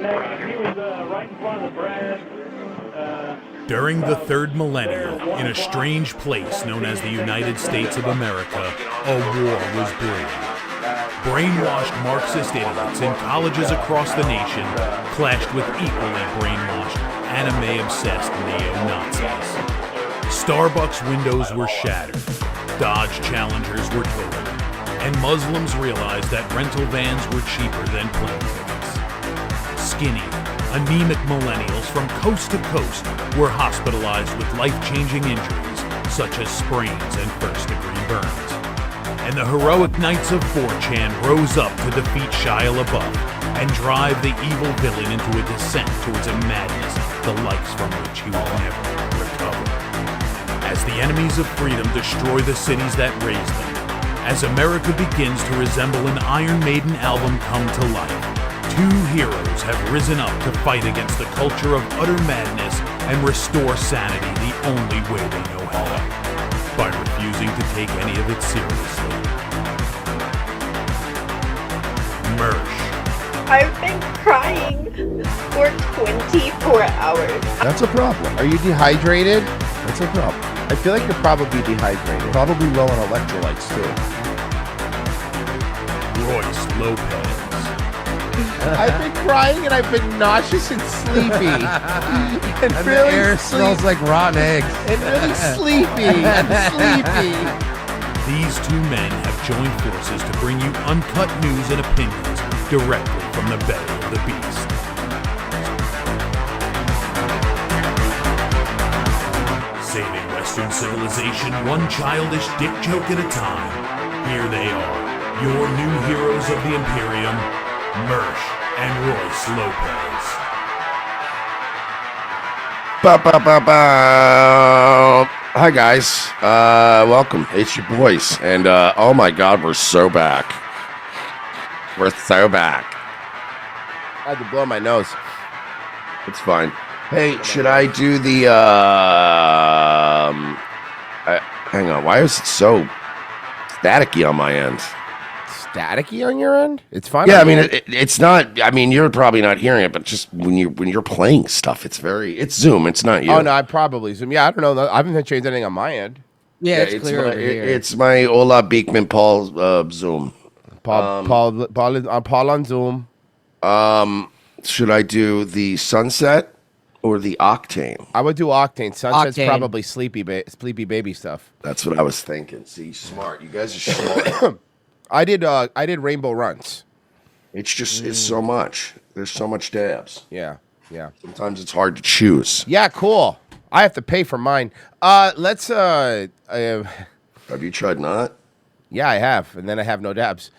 Next, he was right in front of the brand. During the third millennium, in a strange place known as the United States of America, a war was brewing. Brainwashed Marxist idiots in colleges across the nation clashed with equally brainwashed, anime-obsessed neo-Nazis. Starbucks windows were shattered, Dodge Challengers were totaled, and Muslims realized that rental vans were cheaper than plane tickets. Skinny, anemic millennials from coast to coast were hospitalized with life-changing injuries such as sprains and first-degree burns. And the heroic knights of 4chan rose up to defeat Shia LaBeouf and drive the evil villain into a descent towards a madness the likes from which he will never recover. As the enemies of freedom destroy the cities that raised them, as America begins to resemble an Iron Maiden album come to life, two heroes have risen up to fight against the culture of utter madness and restore sanity the only way they know how, by refusing to take any of it seriously. Mersh. I've been crying for 24 hours. That's a problem. Are you dehydrated? That's a problem. I feel like you're probably dehydrated. Probably low on electrolytes, too. Royce Lopez. I've been crying and I've been nauseous and sleepy. and And really the air smells like rotten eggs. And really sleepy. and sleepy. These two men have joined forces to bring you uncut news and opinions directly from the belly of the beast. Saving Western civilization one childish dick joke at a time. Here they are, your new heroes of the Imperium, Mersh and Royce Lopez. Hi guys, welcome. It's your boys, and oh my God, we're so back. We're so back. I had to blow my nose. It's fine. Hey, should I do the? Hang on. Why is it so staticky on my end? Staticky on your end? It's fine. Yeah, I mean it's not. I mean, you're probably not hearing it, but just when you're playing stuff, it's Zoom. It's not you. Oh no, I probably Zoom. Yeah, I don't know. I haven't changed anything on my end. Yeah, it's clear my, over here. It's my Ola Beekman Paul Zoom. Paul on Zoom. Should I do the Sunset or the Octane? I would do Octane. Sunset's Octane. probably sleepy baby stuff. That's what I was thinking. See, smart. You guys are smart. I did Rainbow Runs. It's just it's so much. There's so much dabs. Yeah. Sometimes it's hard to choose. Yeah, cool. I have to pay for mine. Let's Have you tried not? yeah, I have, and then I have no dabs.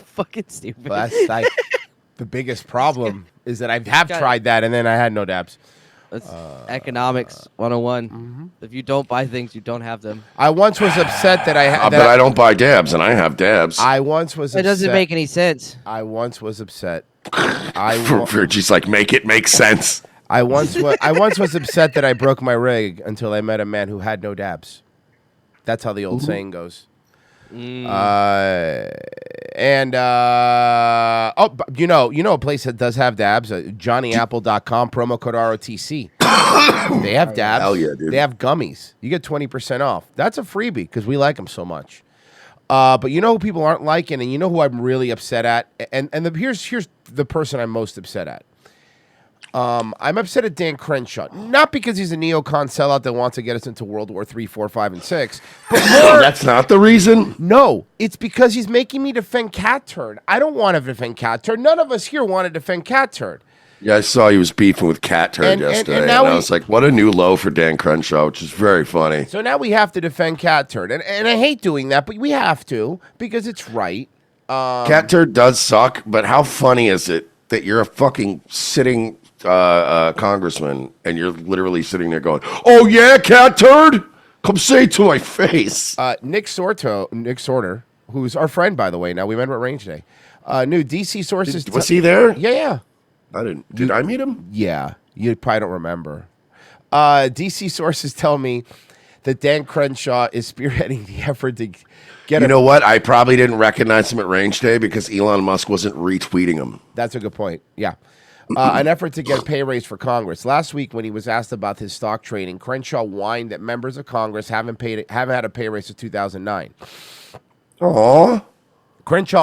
Fucking stupid. Well, that's like the biggest problem is that I have tried that, and then I had no dabs. That's economics 101. If you don't buy things, you don't have them. I once was upset that I had. But I don't buy dabs, and I have dabs. I once was. It doesn't upset. make any sense. I once was upset. Virgie's like, make it make sense. I once was upset that I broke my rig until I met a man who had no dabs. That's how the old saying goes. You know a place that does have dabs, johnnyapple.com, promo code ROTC. They have dabs. Hell yeah, dude. They have gummies. You get 20% off. That's a freebie because we like them so much. But you know who people aren't liking, and you know who I'm really upset at, here's the person I'm most upset at. I'm upset at Dan Crenshaw, not because he's a neocon sellout that wants to get us into World War III, 4, 5, and 6, but more. That's not the reason. No, it's because he's making me defend Cat Turd. I don't want to defend Cat Turd. None of us here want to defend Cat Turd. Yeah, I saw he was beefing with Cat Turd yesterday, and I was like, what a new low for Dan Crenshaw, which is very funny. So now we have to defend Cat Turd, and I hate doing that, but we have to because it's right. Cat Turd does suck, but how funny is it that you're a fucking sitting congressman and you're literally sitting there going, "Oh yeah, Cat Turd, come say it to my face." Nick Sorter, who's our friend by the way. Now we met him at Range Day. New DC sources. Was he there? Yeah. I didn't. Did I meet him? Yeah, you probably don't remember. DC sources tell me that Dan Crenshaw is spearheading the effort to get You know what? I probably didn't recognize him at range day because Elon Musk wasn't retweeting him. That's a good point. Yeah. An effort to get a pay raise for Congress. Last week, when he was asked about his stock trading, Crenshaw whined that members of Congress haven't had a pay raise since 2009. Aww. Crenshaw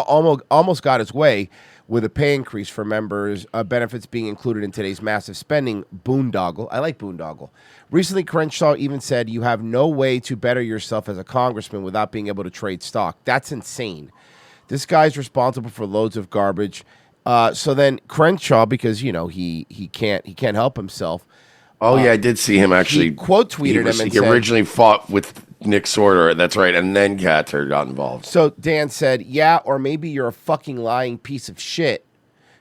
almost got his way with a pay increase for members, benefits being included in today's massive spending boondoggle. I like boondoggle. Recently, Crenshaw even said you have no way to better yourself as a congressman without being able to trade stock. That's insane. This guy's responsible for loads of garbage. So then Crenshaw, because he can't help himself. Oh yeah, I did see him actually. He quote tweeted him and he said, originally fought with Nick Sorter. That's right, and then Catter got involved. So Dan said, "Yeah, or maybe you're a fucking lying piece of shit,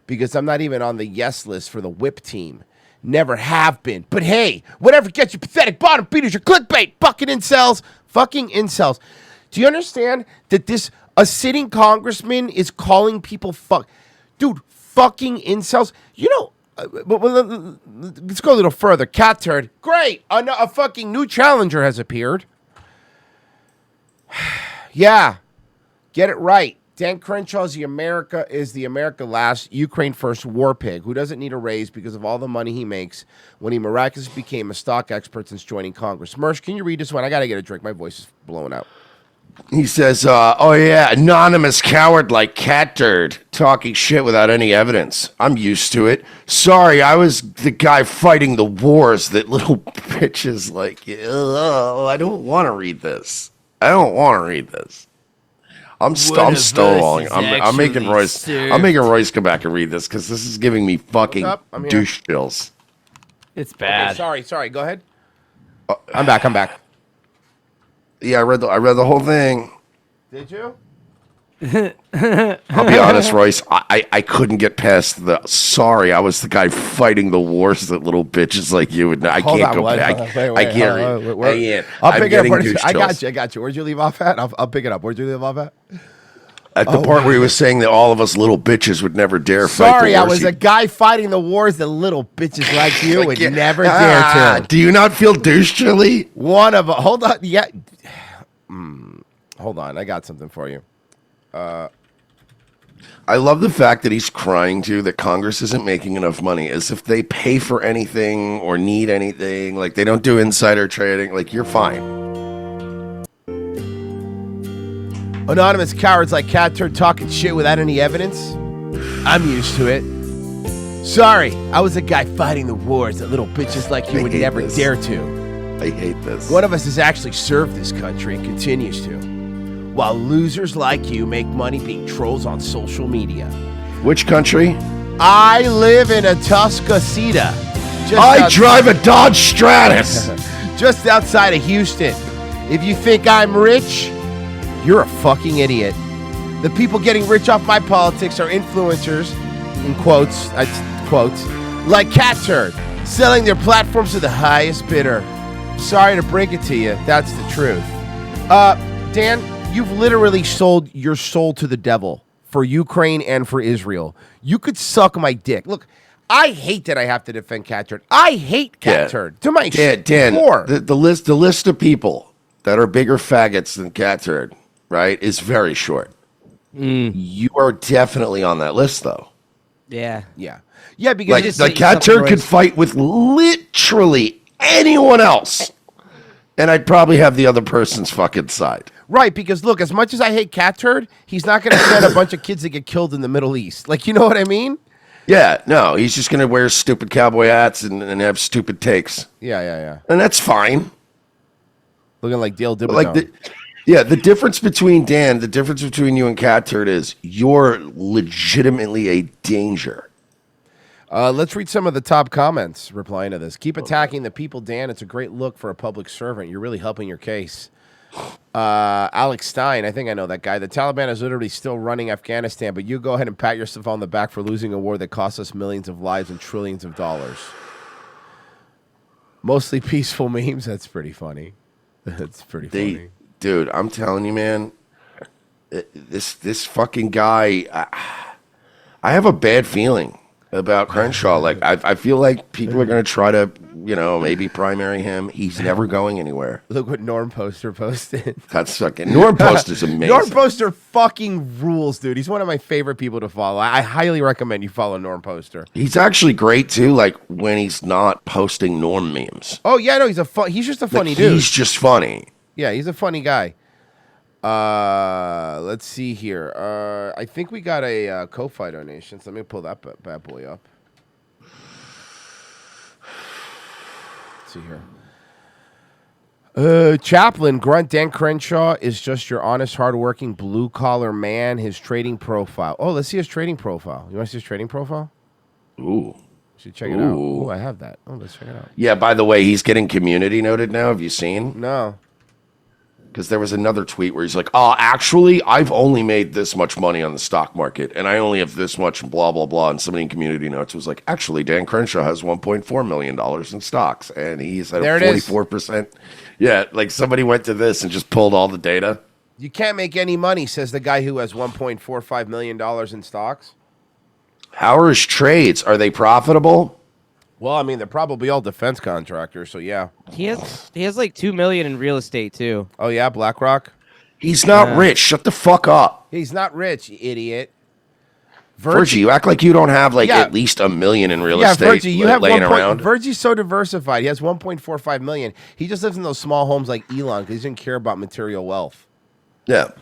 because I'm not even on the yes list for the whip team. Never have been. But hey, whatever gets you pathetic bottom feeders, your clickbait, fucking incels. Do you understand that a sitting congressman is calling people dude, fucking incels? Let's go a little further. Cat turd. Great. A fucking new challenger has appeared. Yeah. Get it right. Dan Crenshaw is the America last, Ukraine first war pig who doesn't need a raise because of all the money he makes when he miraculously became a stock expert since joining Congress. Mersh, can you read this one? I got to get a drink. My voice is blowing out. He says, oh yeah, anonymous coward like Cat Turd talking shit without any evidence. I'm used to it. Sorry, I was the guy fighting the wars that little bitches like, I don't want to read this. I'm stonewalling. I'm making Royce come back and read this because this is giving me fucking douche chills. It's bad. Okay, sorry. Go ahead. I'm back. Yeah, I read the whole thing. Did you? I'll be honest, Royce. I couldn't get past the. Sorry, I was the guy fighting the wars that little bitches like you would. I can't go back. I can't. I'll pick it up. I got you. Where'd you leave off at? I'll pick it up. Where'd you leave off at? At the part where he was saying that all of us little bitches would never dare fight the wars. Sorry, I was a guy fighting the wars that little bitches like you would never dare to. Do you not feel douche chilly? One of them. Hold on. Yeah. Hold on. I got something for you. I love the fact that he's crying too that Congress isn't making enough money, as if they pay for anything or need anything. Like they don't do insider trading. Like you're fine. Anonymous cowards like Cat Turd talking shit without any evidence? I'm used to it. Sorry, I was a guy fighting the wars that little bitches like you would never dare to. I hate this. One of us has actually served this country and continues to. While losers like you make money being trolls on social media. Which country? I live in a Tuscasita. I drive a Dodge Stratus. Just outside of Houston. If you think I'm rich, you're a fucking idiot. The people getting rich off my politics are influencers, in quotes, like Cat Turd, selling their platforms to the highest bidder. Sorry to break it to you, that's the truth. Dan, you've literally sold your soul to the devil for Ukraine and for Israel. You could suck my dick. Look, I hate that I have to defend Cat Turd. I hate Cat Turd. To my Dan, core. The list of people that are bigger faggots than Cat Turd, right, is very short. You are definitely on that list, though. Yeah. Yeah, because like Cat Turd could fight with literally anyone else, and I'd probably have the other person's fucking side. Right, because look, as much as I hate Cat Turd, he's not going to send a bunch of kids that get killed in the Middle East. Like, you know what I mean? Yeah, no, he's just going to wear stupid cowboy hats and have stupid takes. Yeah. And that's fine. Looking like Dale Dibadone. The difference between you and Cat Turd is you're legitimately a danger. Let's read some of the top comments replying to this. Keep attacking the people, Dan. It's a great look for a public servant. You're really helping your case. Alex Stein, I think I know that guy. The Taliban is literally still running Afghanistan, but you go ahead and pat yourself on the back for losing a war that cost us millions of lives and trillions of dollars. Mostly peaceful memes. That's pretty funny. That's pretty funny. Dude, I'm telling you, man, this fucking guy, I have a bad feeling. about Crenshaw. Like, I feel like people are going to try to, maybe primary him. He's never going anywhere. Look what Norm Poster posted. That's fucking Norm Poster's amazing. Norm Poster fucking rules, dude. He's one of my favorite people to follow. I highly recommend you follow Norm Poster. He's actually great too. Like when he's not posting Norm memes. Oh yeah, no, he's just a funny Like, dude. He's just funny. Yeah, he's a funny guy. Let's see here. I think we got a Ko-Fi donation. So let me pull that bad boy up. Let's see here. Chaplain Grunt Dan Crenshaw is just your honest, hardworking, blue collar man. His trading profile. Oh, let's see his trading profile. You want to see his trading profile? Ooh. Should check it out. Oh, I have that. Oh, let's check it out. Yeah. By the way, he's getting community noted now. Have you seen? No. Because there was another tweet where he's like, "Oh, actually, I've only made this much money on the stock market, and I only have this much blah blah blah." And somebody in community notes was like, "Actually, Dan Crenshaw has $1.4 million in stocks, and he's at There a it is. 44%." Yeah, like somebody went to this and just pulled all the data. You can't make any money, says the guy who has $1.45 million in stocks. How are his trades? Are they profitable? Well, I mean, they're probably all defense contractors, so yeah. He has like $2 million in real estate too. Oh yeah, BlackRock. He's not rich. Shut the fuck up. He's not rich, you idiot. Virgie, you act like you don't have like Yeah. at least $1 million in real Yeah, estate Virgie, you have laying around. Virgie's so diversified. He has 1.45 million. He just lives in those small homes like Elon because he doesn't care about material wealth. Yeah.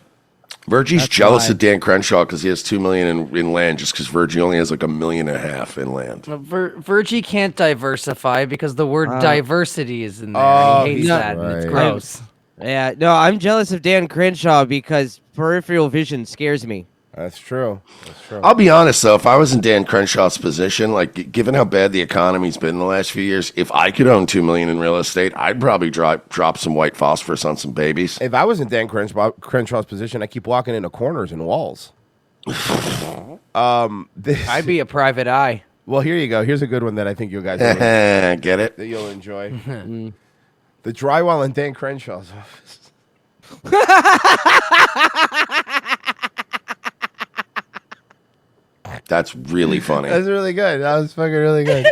Virgie's That's jealous why. of Dan Crenshaw because he has $2 million in land just because Virgie only has like $1.5 million in land. Virgie can't diversify because the word diversity is in there. Oh, he hates he's that. And right. it's gross. Yeah, no, I'm jealous of Dan Crenshaw because peripheral vision scares me. That's true. That's true. I'll be honest though, if I was in Dan Crenshaw's position, like given how bad the economy's been the last few years, if I could own $2 million in real estate, I'd probably drop some white phosphorus on some babies. If I was in Dan Crenshaw's position, I keep walking into corners and walls. I'd be a private eye. Well, here you go. Here's a good one that I think you guys will, Get it? that you'll enjoy. The drywall in Dan Crenshaw's office. That's really funny. That's really good. That was fucking really good.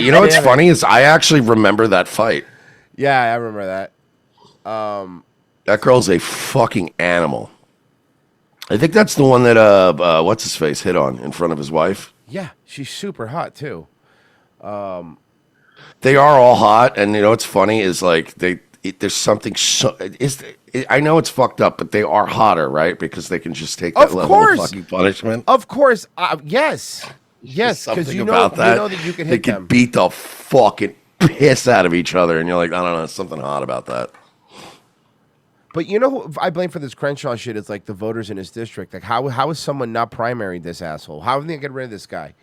You know what's damn it. funny is I actually remember that fight. Yeah, I remember that. That girl's a fucking animal. I think that's the one that what's his face hit on in front of his wife. Yeah, she's super hot too. They are all hot, and you know what's funny is like there's something so I know it's fucked up, but they are hotter, right? Because they can just take that Of level course. of fucking punishment. Of course, yes, yes, because Something you know about that. you know that you can they hit can them. beat the fucking piss out of each other, and you're like, I don't know, there's something hot about that. But you know who I blame for this Crenshaw shit is like the voters in his district. Like how is someone not primaried this asshole? How are they gonna get rid of this guy?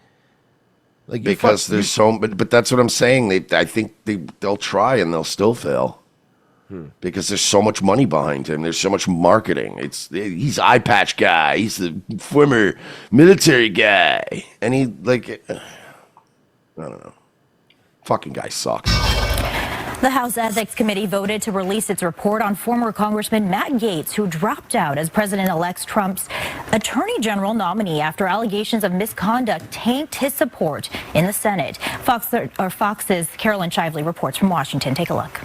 Like you Because fuck- there's so, but that's what I'm saying. I think they'll try and they'll still fail. Because there's so much money behind him. There's so much marketing. He's eye patch guy. He's the former military guy, and he like I don't know. Fucking guy sucks. The House Ethics Committee voted to release its report on former Congressman Matt Gaetz, who dropped out as President-elect Trump's Attorney General nominee after allegations of misconduct tanked his support in the Senate. Fox's Carolyn Shively reports from Washington. Take a look.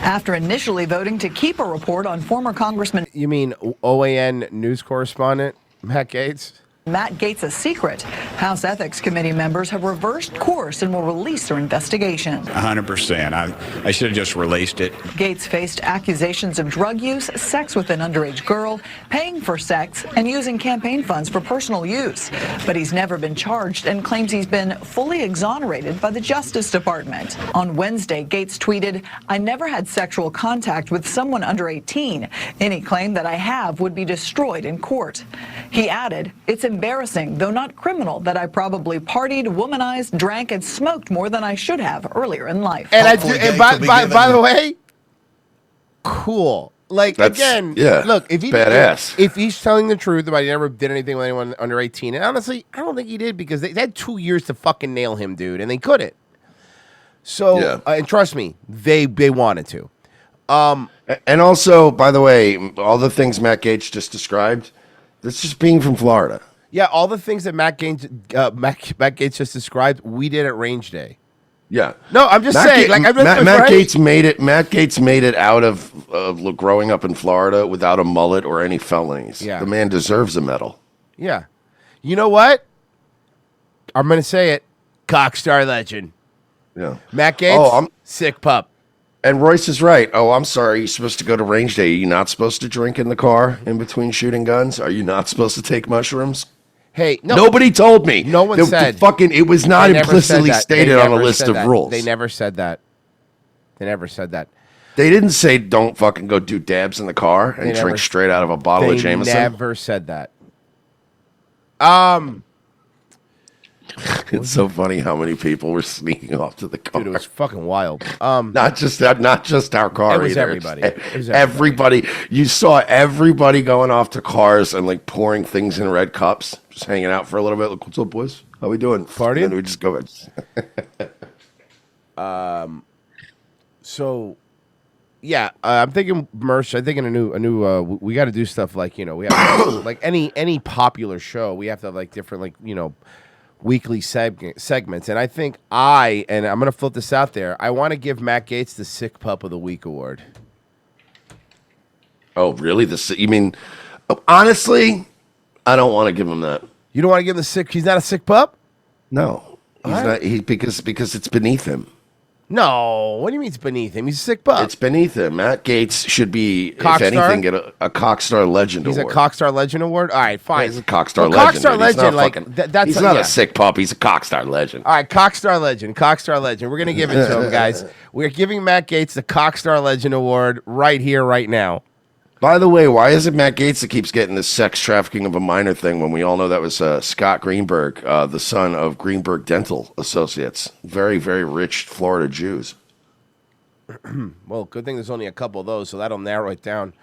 After initially voting to keep a report on former Congressman You mean OAN news correspondent Matt Gaetz? Matt Gaetz a secret, House Ethics Committee members have reversed course and will release their investigation. 100%. I should have just released it. Gaetz faced accusations of drug use, sex with an underage girl, paying for sex, and using campaign funds for personal use. But he's never been charged and claims he's been fully exonerated by the Justice Department. On Wednesday, Gaetz tweeted, "I never had sexual contact with someone under 18. Any claim that I have would be destroyed in court." He added, "It's embarrassing, though not criminal, that I probably partied, womanized, drank, and smoked more than I should have earlier in life." And Hopefully and Gaetz will be by given- the way, cool. Like again, yeah, look, if he badass. if he's telling the truth about he never did anything with anyone under 18, and honestly, I don't think he did because they had 2 years to fucking nail him, dude, and they couldn't. So, Yeah. and trust me, they wanted to. And also, by the way, all the things Matt Gaetz just described, that's just being from Florida. Yeah, all the things that Matt Gaetz just described, we did at range day. Yeah. No, I'm just saying. Matt Gaetz made it. Matt Gaetz made it out of growing up in Florida without a mullet or any felonies. Yeah. The man deserves a medal. Yeah. You know what? I'm going to say it. Cockstar legend. Yeah. Matt Gaetz, sick pup. And Royce is right. Oh, I'm sorry. You're supposed to go to range day. Are you not supposed to drink in the car in between shooting guns? Are you not supposed to take mushrooms? Hey, no. Nobody told me. No one said. It was not implicitly stated on a list of rules. They never said that. They never said that. They didn't say don't fucking go do dabs in the car and drink straight out of a bottle of Jameson. They never said that. It's so funny how many people were sneaking off to the car. Dude, it was fucking wild. Not just our car. It was either. everybody. It was everybody. You saw everybody going off to cars and like pouring things in red cups, just hanging out for a little bit. Like, what's up, boys? How we doing? Partying? And then we just go. So, yeah, I'm thinking merch. I'm thinking a new. We got to do stuff like we have like any popular show. We have to have like different weekly segments. And I think I'm going to float this out there. I want to give Matt Gaetz the Sick Pup of the Week award. Oh, really? You mean, honestly, I don't want to give him that. You don't want to give him the sick? He's not a sick pup? No, he's not. Because it's beneath him. No, what do you mean it's beneath him? He's a sick pup. It's beneath him. Matt Gaetz should be, Cockstar? if anything, get a Cockstar Legend He's Award. a Cockstar Legend Award? All right, fine. Yeah, he's a Cockstar Legend. Cockstar Legend, He's not a sick pup. He's a Cockstar Legend. All right, Cockstar Legend. Cockstar Legend. We're going to give it to him, guys. We're giving Matt Gaetz the Cockstar Legend Award right here, right now. By the way, why is it Matt Gaetz that keeps getting this sex trafficking of a minor thing when we all know that was Scott Greenberg, the son of Greenberg Dental Associates? Very, very rich Florida Jews. Well, good thing there's only a couple of those, so that'll narrow it down.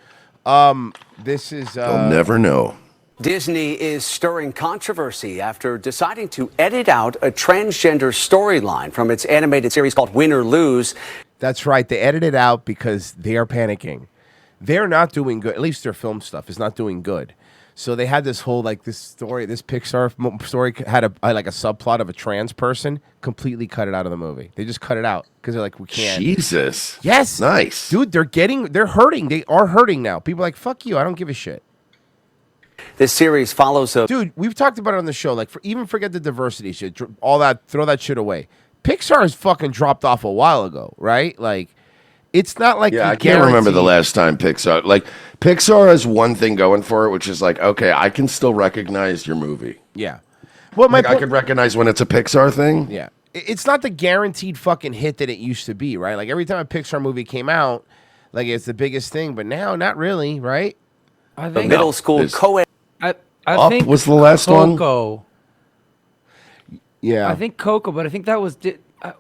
This is... You'll never know. Disney is stirring controversy after deciding to edit out a transgender storyline from its animated series called Win or Lose. That's right. They edited it out because they are panicking. They're not doing good. At least their film stuff is not doing good. So they had this whole this story, this Pixar story had a subplot of a trans person. Completely cut it out of the movie. They just cut it out because they're like, we can't. Jesus. Yes. Nice. Dude, they're hurting. They are hurting now. People are like, fuck you. I don't give a shit. This series follows a... Dude, we've talked about it on the show. Even forget the diversity shit. All that, throw that shit away. Pixar has fucking dropped off a while ago, right? It's not like I can't remember the last time Pixar. Pixar has one thing going for it, which is okay, I can still recognize your movie. Yeah. Well, I could recognize when it's a Pixar thing. Yeah. It's not the guaranteed fucking hit that it used to be, right? Every time a Pixar movie came out, it's the biggest thing, but now not really, right? I think middle school co-ed. I Up think was the last Coco. one. Yeah. I think Coco, but I think that was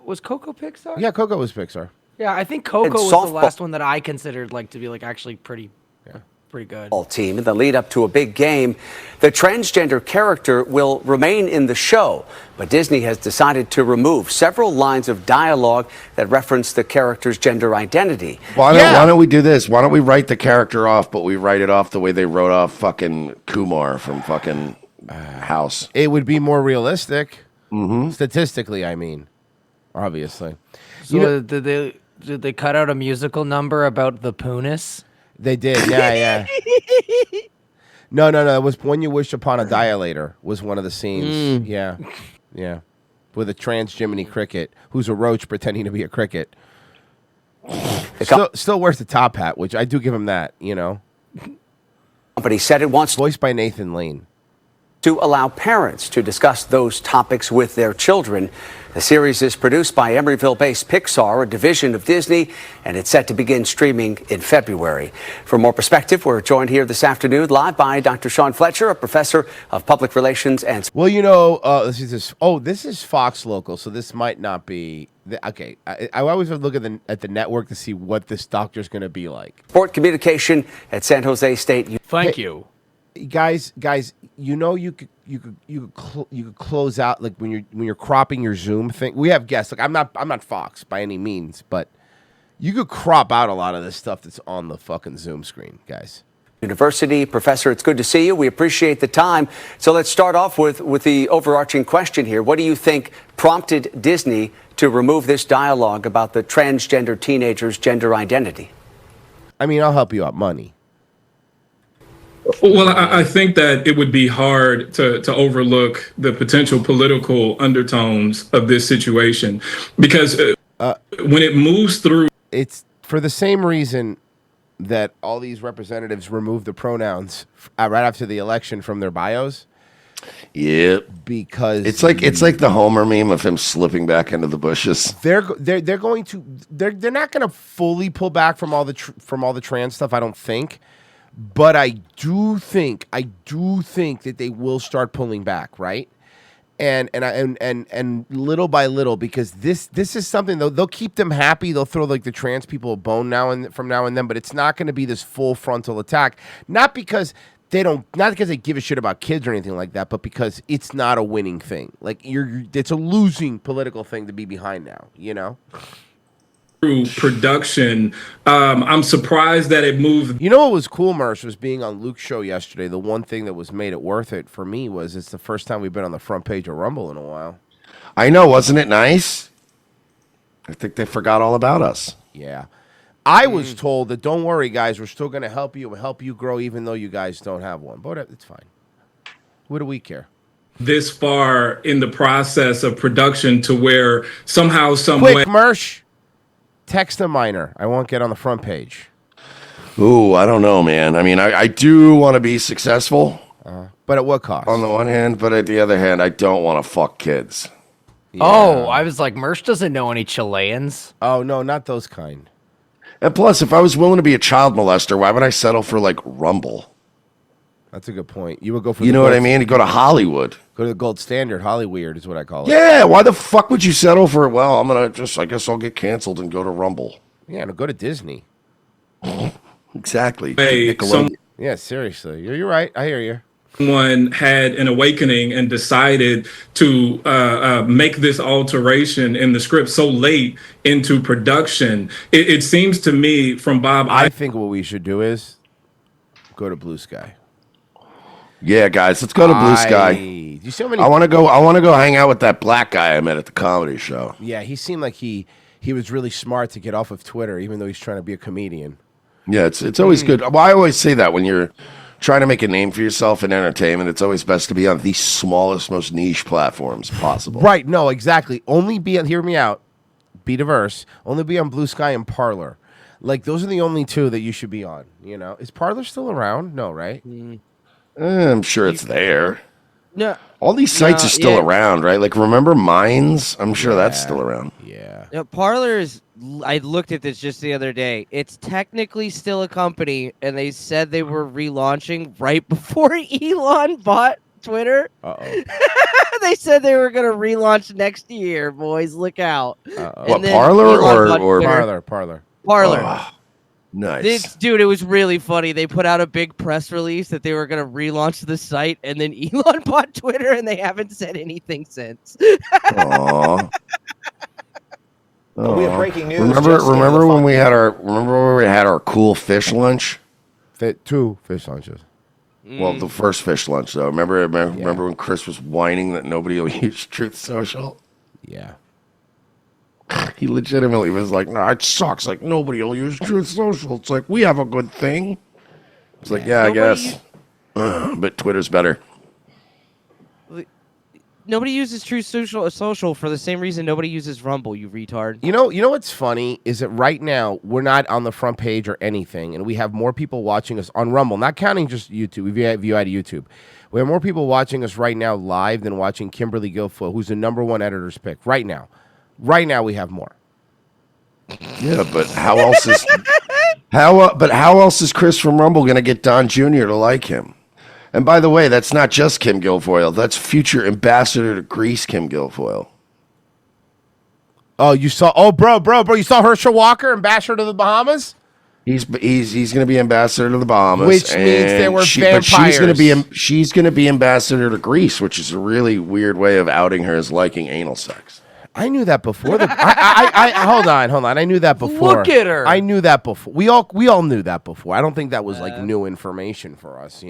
was Coco Pixar? Yeah, Coco was Pixar. Yeah, I think Coco was the last one that I considered to be actually pretty good. Team in the lead up to a big game. The transgender character will remain in the show, but Disney has decided to remove several lines of dialogue that reference the character's gender identity. Why don't we do this? Why don't we write the character off, but we write it off the way they wrote off fucking Kumar from fucking House? It would be more realistic. Mm-hmm. Statistically, I mean. Obviously. So did they cut out a musical number about the Punis? They did, yeah. No. It was When You Wish Upon a Dilator was one of the scenes. Yeah. With a trans Jiminy Cricket, who's a roach pretending to be a cricket. Still wears the top hat, which I do give him that, But he said it wants voiced by Nathan Lane. To allow parents to discuss those topics with their children. The series is produced by Emeryville-based Pixar, a division of Disney, and it's set to begin streaming in February. For more perspective, we're joined here this afternoon live by Dr. Sean Fletcher, a professor of public relations and... Well, this is Fox Local, so this might not be... Okay, I always look at the network to see what this doctor's going to be like. Sport communication at San Jose State. Thank you. Guys, you could close out when you're cropping your Zoom thing. We have guests. I'm not Fox by any means, but you could crop out a lot of this stuff that's on the fucking Zoom screen, guys. University. Professor, it's good to see you. We appreciate the time. So let's start off with the overarching question here. What do you think prompted Disney to remove this dialogue about the transgender teenager's gender identity? I mean, I'll help you out. Money. Well, I think that it would be hard to overlook the potential political undertones of this situation because when it moves through. It's for the same reason that all these representatives removed the pronouns right after the election from their bios. Yep. Because it's like the Homer meme of him slipping back into the bushes. They're not going to fully pull back from all the trans stuff, I don't think. But I do think that they will start pulling back, right? And little by little, because this is something they'll keep them happy. They'll throw like the trans people a bone from now and then, but it's not going to be this full frontal attack. Not because they give a shit about kids or anything like that, but because it's not a winning thing. Like it's a losing political thing to be behind now. You know. Through production, I'm surprised that it moved. You know what was cool, Mersh, was being on Luke's show yesterday. The one thing that was made it worth it for me was it's the first time we've been on the front page of Rumble in a while. I know, wasn't it nice? I think they forgot all about us. Yeah. I was told that don't worry, guys, we're still going to help you grow even though you guys don't have one. But it's fine. What do we care? This far in the process of production to where somehow, some way. Quick, Mersh. Text a minor. I won't get on the front page. Ooh, I don't know, man. I mean, I do want to be successful. But at what cost? On the one hand, but at the other hand, I don't want to fuck kids. Yeah. Oh, I was like, Mersh doesn't know any Chileans. Oh, no, not those kind. And plus, if I was willing to be a child molester, why would I settle for, like, Rumble? That's a good point. You would go for You know what I mean? You go to Hollywood. Go to the gold standard. Hollyweird is what I call it. Yeah, why the fuck would you settle for it? Well, I guess I'll get canceled and go to Rumble. Yeah, no, go to Disney. Exactly. Hey, yeah, seriously. You're right. I hear you. Someone had an awakening and decided to make this alteration in the script so late into production. It seems to me from Bob. I think what we should do is go to Blue Sky. Yeah, guys, let's go to Blue Sky. Do you see how many? I want to go hang out with that black guy I met at the comedy show. Yeah, he seemed like he was really smart to get off of Twitter, even though he's trying to be a comedian. Yeah, it's always good. Well, I always say that when you're trying to make a name for yourself in entertainment, it's always best to be on the smallest, most niche platforms possible. Right? No, exactly. Only be. Hear me out. Be diverse. Only be on Blue Sky and Parler. Like those are the only two that you should be on. You know, is Parler still around? No, right? I'm sure it's there. No. All these sites are still around, right? Like, remember Minds? I'm sure that's still around. Yeah. Parler is. I looked at this just the other day. It's technically still a company, and they said they were relaunching right before Elon bought Twitter. Uh-oh. They said they were going to relaunch next year, boys. Look out. What, Parler or Parler? Parler. Oh, nice. Dude, it was really funny. They put out a big press release that they were going to relaunch the site, and then Elon bought Twitter, and they haven't said anything since. Aww. We have breaking news. Remember when we had our cool fish lunch? Two fish lunches. Well, the first fish lunch though. Remember when Chris was whining that nobody will use Truth Social? Yeah. He legitimately was like, "No, it sucks. Like nobody will use Truth Social. It's like we have a good thing." It's like, yeah, I guess, but Twitter's better. Nobody uses Truth Social for the same reason nobody uses Rumble, you retard. You know what's funny is that right now we're not on the front page or anything, and we have more people watching us on Rumble, not counting just YouTube. If you add YouTube, we have more people watching us right now live than watching Kimberly Guilfoyle, who's the #1 editor's pick right now. Right now we have more. Yeah, but how else is Chris from Rumble going to get Don Jr. to like him? And by the way, that's not just Kim Guilfoyle. That's future ambassador to Greece, Kim Guilfoyle. Oh, you saw? Oh, bro, you saw Herschel Walker, ambassador to the Bahamas? He's going to be ambassador to the Bahamas, which means there were vampires. But she's going to be ambassador to Greece, which is a really weird way of outing her as liking anal sex. I knew that before. Hold on. I knew that before. Look at her. I knew that before. We all knew that before. I don't think that was like new information for us.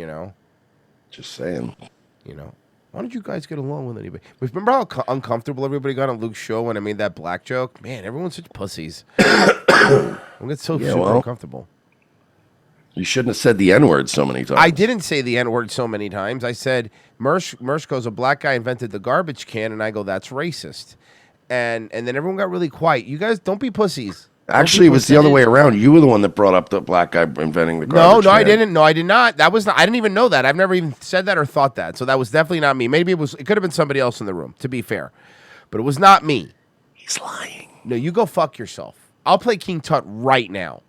Just saying. Why don't you guys get along with anybody? Remember how uncomfortable everybody got on Luke's show when I made that black joke? Man, everyone's such pussies. I get so super uncomfortable. You shouldn't have said the N-word so many times. I didn't say the N-word so many times. I said, Mersh goes, a black guy invented the garbage can, and I go, that's racist. And then everyone got really quiet. You guys, don't be pussies. Actually, it was the other way around. You were the one that brought up the black guy inventing the garbage can. I didn't. No, I did not. That was not. I didn't even know that. I've never even said that or thought that. So that was definitely not me. Maybe it could have been somebody else in the room, to be fair. But it was not me. He's lying. No, you go fuck yourself. I'll play King Tut right now.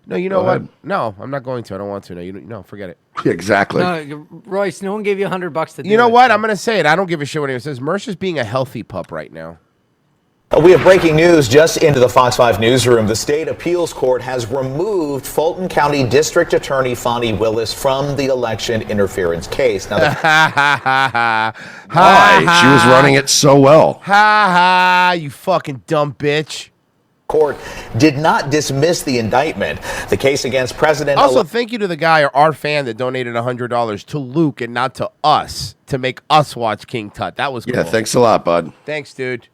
No, you know what? No, I'm not going to. I don't want to. No, forget it. Exactly. No, Royce, no one gave you $100 to do You know it, what? so- I'm going to say it. I don't give a shit what anyone says. Mersh is being a healthy pup right now. We have breaking news just into the Fox 5 newsroom. The state appeals court has removed Fulton County District Attorney Fonnie Willis from the election interference case. Now, Why? She was running it so well. Ha ha, you fucking dumb bitch. Court did not dismiss the indictment. The case against President... Also, thank you to the guy, our fan, that donated $100 to Luke and not to us to make us watch King Tut. That was cool. Yeah, thanks a lot, bud. Thanks, dude.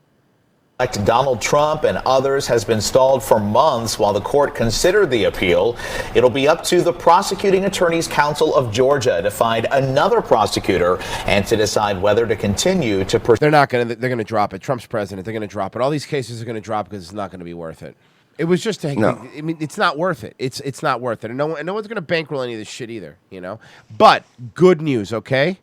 Donald Trump and others has been stalled for months while the court considered the appeal. It'll be up to the Prosecuting Attorneys Council of Georgia to find another prosecutor and to decide whether to continue to pursue. They're not going to. They're going to drop it. Trump's president. They're going to drop it. All these cases are going to drop because it's not going to be worth it. It was just I mean, it's not worth it. It's not worth it. And no one's going to bankroll any of this shit either. But good news, okay?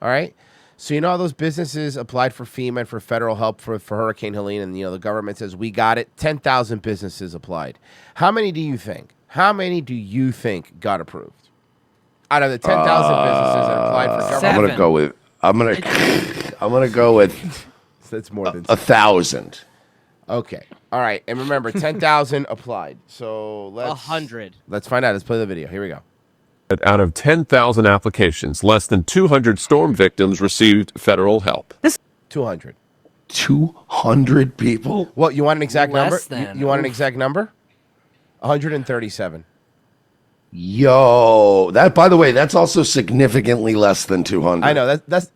All right. So you know how those businesses applied for FEMA and for federal help for Hurricane Helene, and the government says we got it. 10,000 businesses applied. How many do you think? Got approved? Out of the 10,000 businesses that applied for government, I'm gonna go with. That's more than 1,000. Okay. All right. And remember, 10,000 applied. So let's 100. Let's find out. Let's play the video. Here we go. Out of 10,000 applications, less than 200 storm victims received federal help. 200. 200 people? What, you want an exact number? Less than. You want an exact number? 137. Yo, that, by the way, that's also significantly less than 200. I know. That's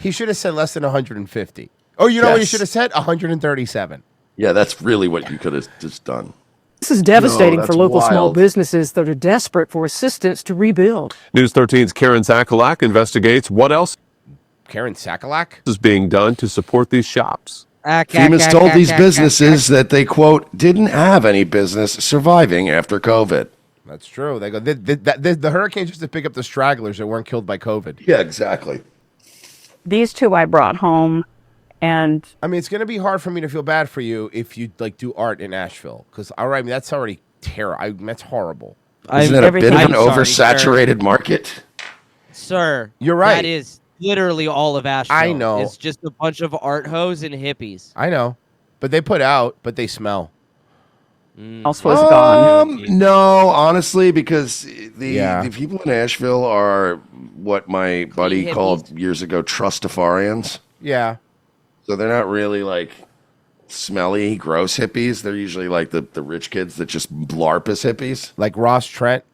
he should have said less than 150. Oh, you know what he should have said? 137. Yeah, that's really what you could have just done. This is devastating for that's local small wild. businesses that are desperate for assistance to rebuild. News 13's Karen Zakalak investigates what else Karen Zakalak is being done to support these shops. FEMA's told these businesses that they, quote, didn't have any business surviving after COVID. That's true. They go. The hurricane just to pick up the stragglers that weren't killed by COVID. Yeah, exactly. These two I brought home, and I mean, it's going to be hard for me to feel bad for you if you do art in Asheville, because that's already terrible. That's horrible. Isn't it a bit of an oversaturated market? Sir, you're right. That is literally all of Asheville. I know. It's just a bunch of art hoes and hippies. I know, but they put out, but they smell. else was gone. No, honestly, because the people in Asheville are what my buddy hippies. called years ago trustafarians. Yeah. So they're not really like smelly, gross hippies. They're usually like the rich kids that just LARP as hippies. Like Ross Trent?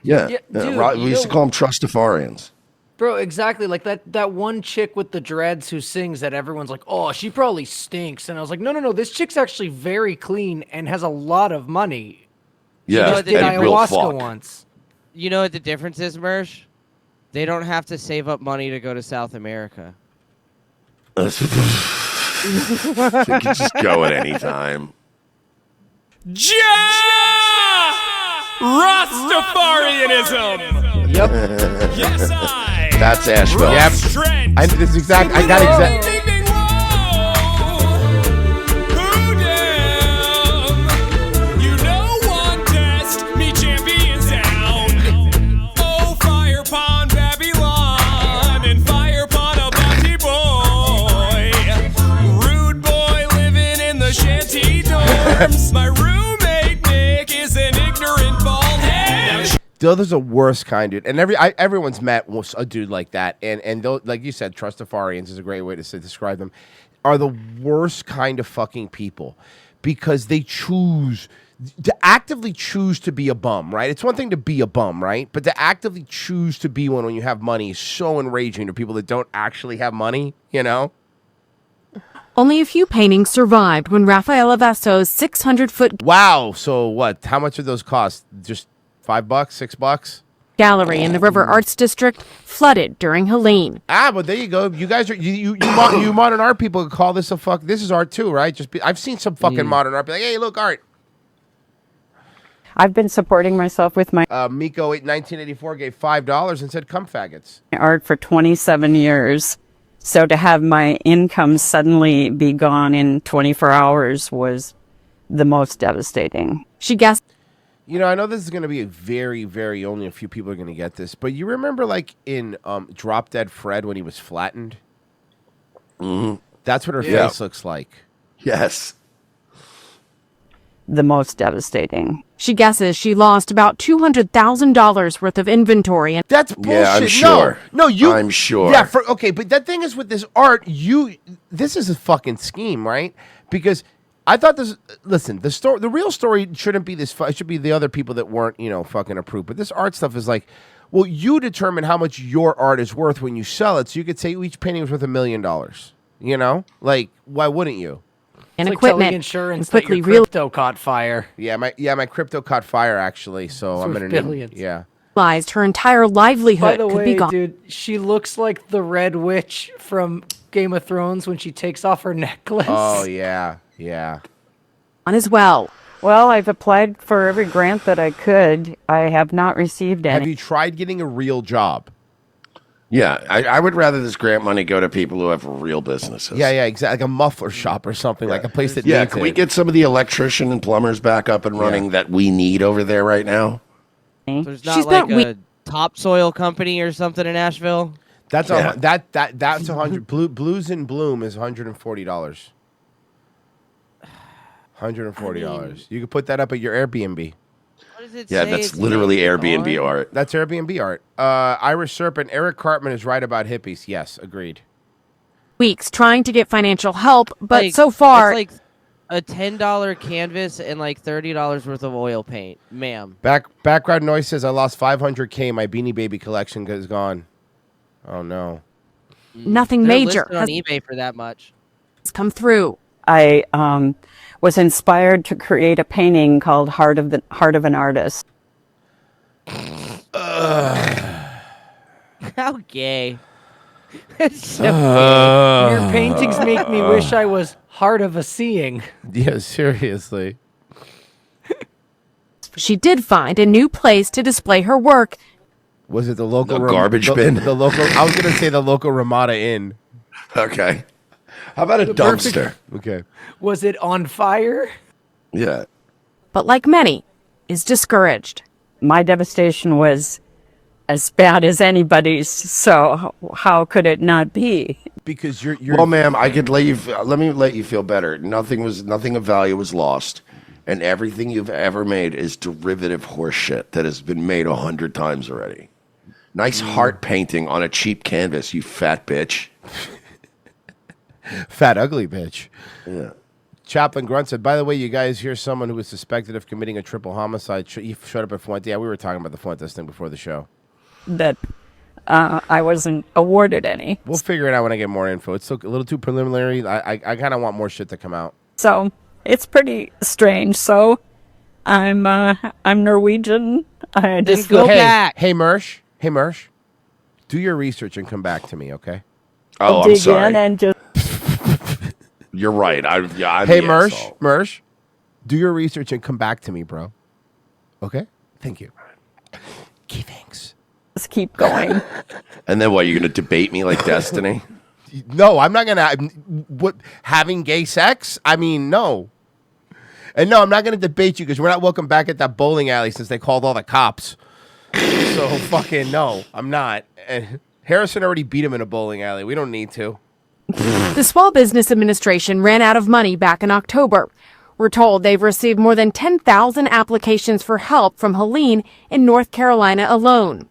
Yeah. dude, We used to call them trustafarians. Bro, exactly. Like that one chick with the dreads who sings that everyone's like, oh, she probably stinks. And I was like, no. This chick's actually very clean and has a lot of money. Yeah, She just did and real ayahuasca fuck. once. You know what the difference is, Mersh? They don't have to save up money to go to South America. They can just go at any time. Rastafarianism. Yep. Yes, I. That's Asheville. Yep. This is exact. I got exact. You know one test, me champion sound. Oh, fire pon Babylon and fire pon a bounty boy. Rude boy living in the shanty dorms. My roommate Nick is an ignorant bald head. Those are the worst kind, dude. And everyone's met a dude like that. And those, like you said, Trustafarians is a great way to describe them, are the worst kind of fucking people because they actively choose to be a bum, right? It's one thing to be a bum, right? But to actively choose to be one when you have money is so enraging to people that don't actually have money, you know? Only a few paintings survived when Rafaela Vasso's 600-foot Wow. So what? How much did those cost? Just $5, $6? gallery in the River Arts District flooded during Helene. But there you go. You guys are you modern art people call this this is art too, right? I've seen some fucking modern art be like, hey, look, art. I've been supporting myself with my Miko 1984 gave $5 and said, "Come faggots." art for 27 years. So to have my income suddenly be gone in 24 hours was the most devastating. She guessed. You know, I know this is going to be a very, very only a few people are going to get this, but you remember like in Drop Dead Fred when he was flattened? Mm-hmm. That's what her face looks like. Yes. The most devastating. She guesses she lost about $200,000 worth of inventory. And that's bullshit. Yeah, I'm sure. No, I'm sure. Yeah, okay, but that thing is with this art, this is a fucking scheme, right? Because I thought the real story shouldn't be this. It should be the other people that weren't, fucking approved. But this art stuff is like, well, you determine how much your art is worth when you sell it. So you could say each painting was worth $1 million. You know, like why wouldn't you? And It's equipment like telling insurance and quickly that your crypto caught fire. Yeah, my crypto caught fire actually. So I'm gonna billions. Yeah. realized her entire livelihood By the could way, be gone. dude, she looks like the Red Witch from Game of Thrones when she takes off her necklace. Oh yeah, yeah. On as well. Well, I've applied for every grant that I could. I have not received any. Have you tried getting a real job? Yeah, I would rather this grant money go to people who have real businesses. Yeah, exactly. Like a muffler shop or something, like a place that Yeah, needs can it. we get some of the electrician and plumbers back up and running that we need over there right now? There's not like a topsoil company or something in Asheville. That's that's 100. Blues in Bloom is $140. $140. You could put that up at your Airbnb. Yeah, that's literally Airbnb art. That's Airbnb art. Irish Serpent, Eric Cartman is right about hippies. Yes, agreed. Weeks trying to get financial help, but Like, so far, it's like a $10 canvas and like $30 worth of oil paint, ma'am. Background noise says I lost $500K. My Beanie Baby collection is gone. Oh no. nothing They're major listed on has eBay for that much. come through. I was inspired to create a painting called Heart of an Artist. How gay. It's so Your paintings make me wish I was Heart of a Seeing. Yeah, seriously. She did find a new place to display her work. Was it the local garbage bin? The local. I was gonna say the local Ramada Inn. Okay. How about a The perfect- dumpster? Okay. Was it on fire? Yeah. But like many, is discouraged. My devastation was as bad as anybody's, so how could it not be? Because you're Well, ma'am, I could let me let you feel better. Nothing of value was lost, and everything you've ever made is derivative horseshit that has been made 100 times already. Nice heart painting on a cheap canvas, you fat bitch. Fat ugly bitch. Yeah. Chaplain Grunt said, by the way, you guys hear someone who was suspected of committing a triple homicide. He showed up at Fuentes. Yeah, we were talking about the Fuentes thing before the show. That I wasn't awarded any. We'll figure it out when I get more info. It's still a little too preliminary. I kind of want more shit to come out. So it's pretty strange. So I'm Norwegian. I just go back. Hey, Mersh. Hey, Mersh. Do your research and come back to me, okay? Oh, I'm dig sorry. in and just You're right. I'm Hey, the Mersh. asshole. Mersh. Do your research and come back to me, bro. Okay? Thank you. Key thanks. just keep going. And then what? You're gonna debate me like Destiny? No, I'm not gonna. What having gay sex? I mean, no. And no, I'm not gonna debate you because we're not welcome back at that bowling alley since they called all the cops. So fucking no, I'm not. And Harrison already beat him in a bowling alley. We don't need to. The Small Business Administration ran out of money back in October. We're told they've received more than 10,000 applications for help from Helene in North Carolina alone.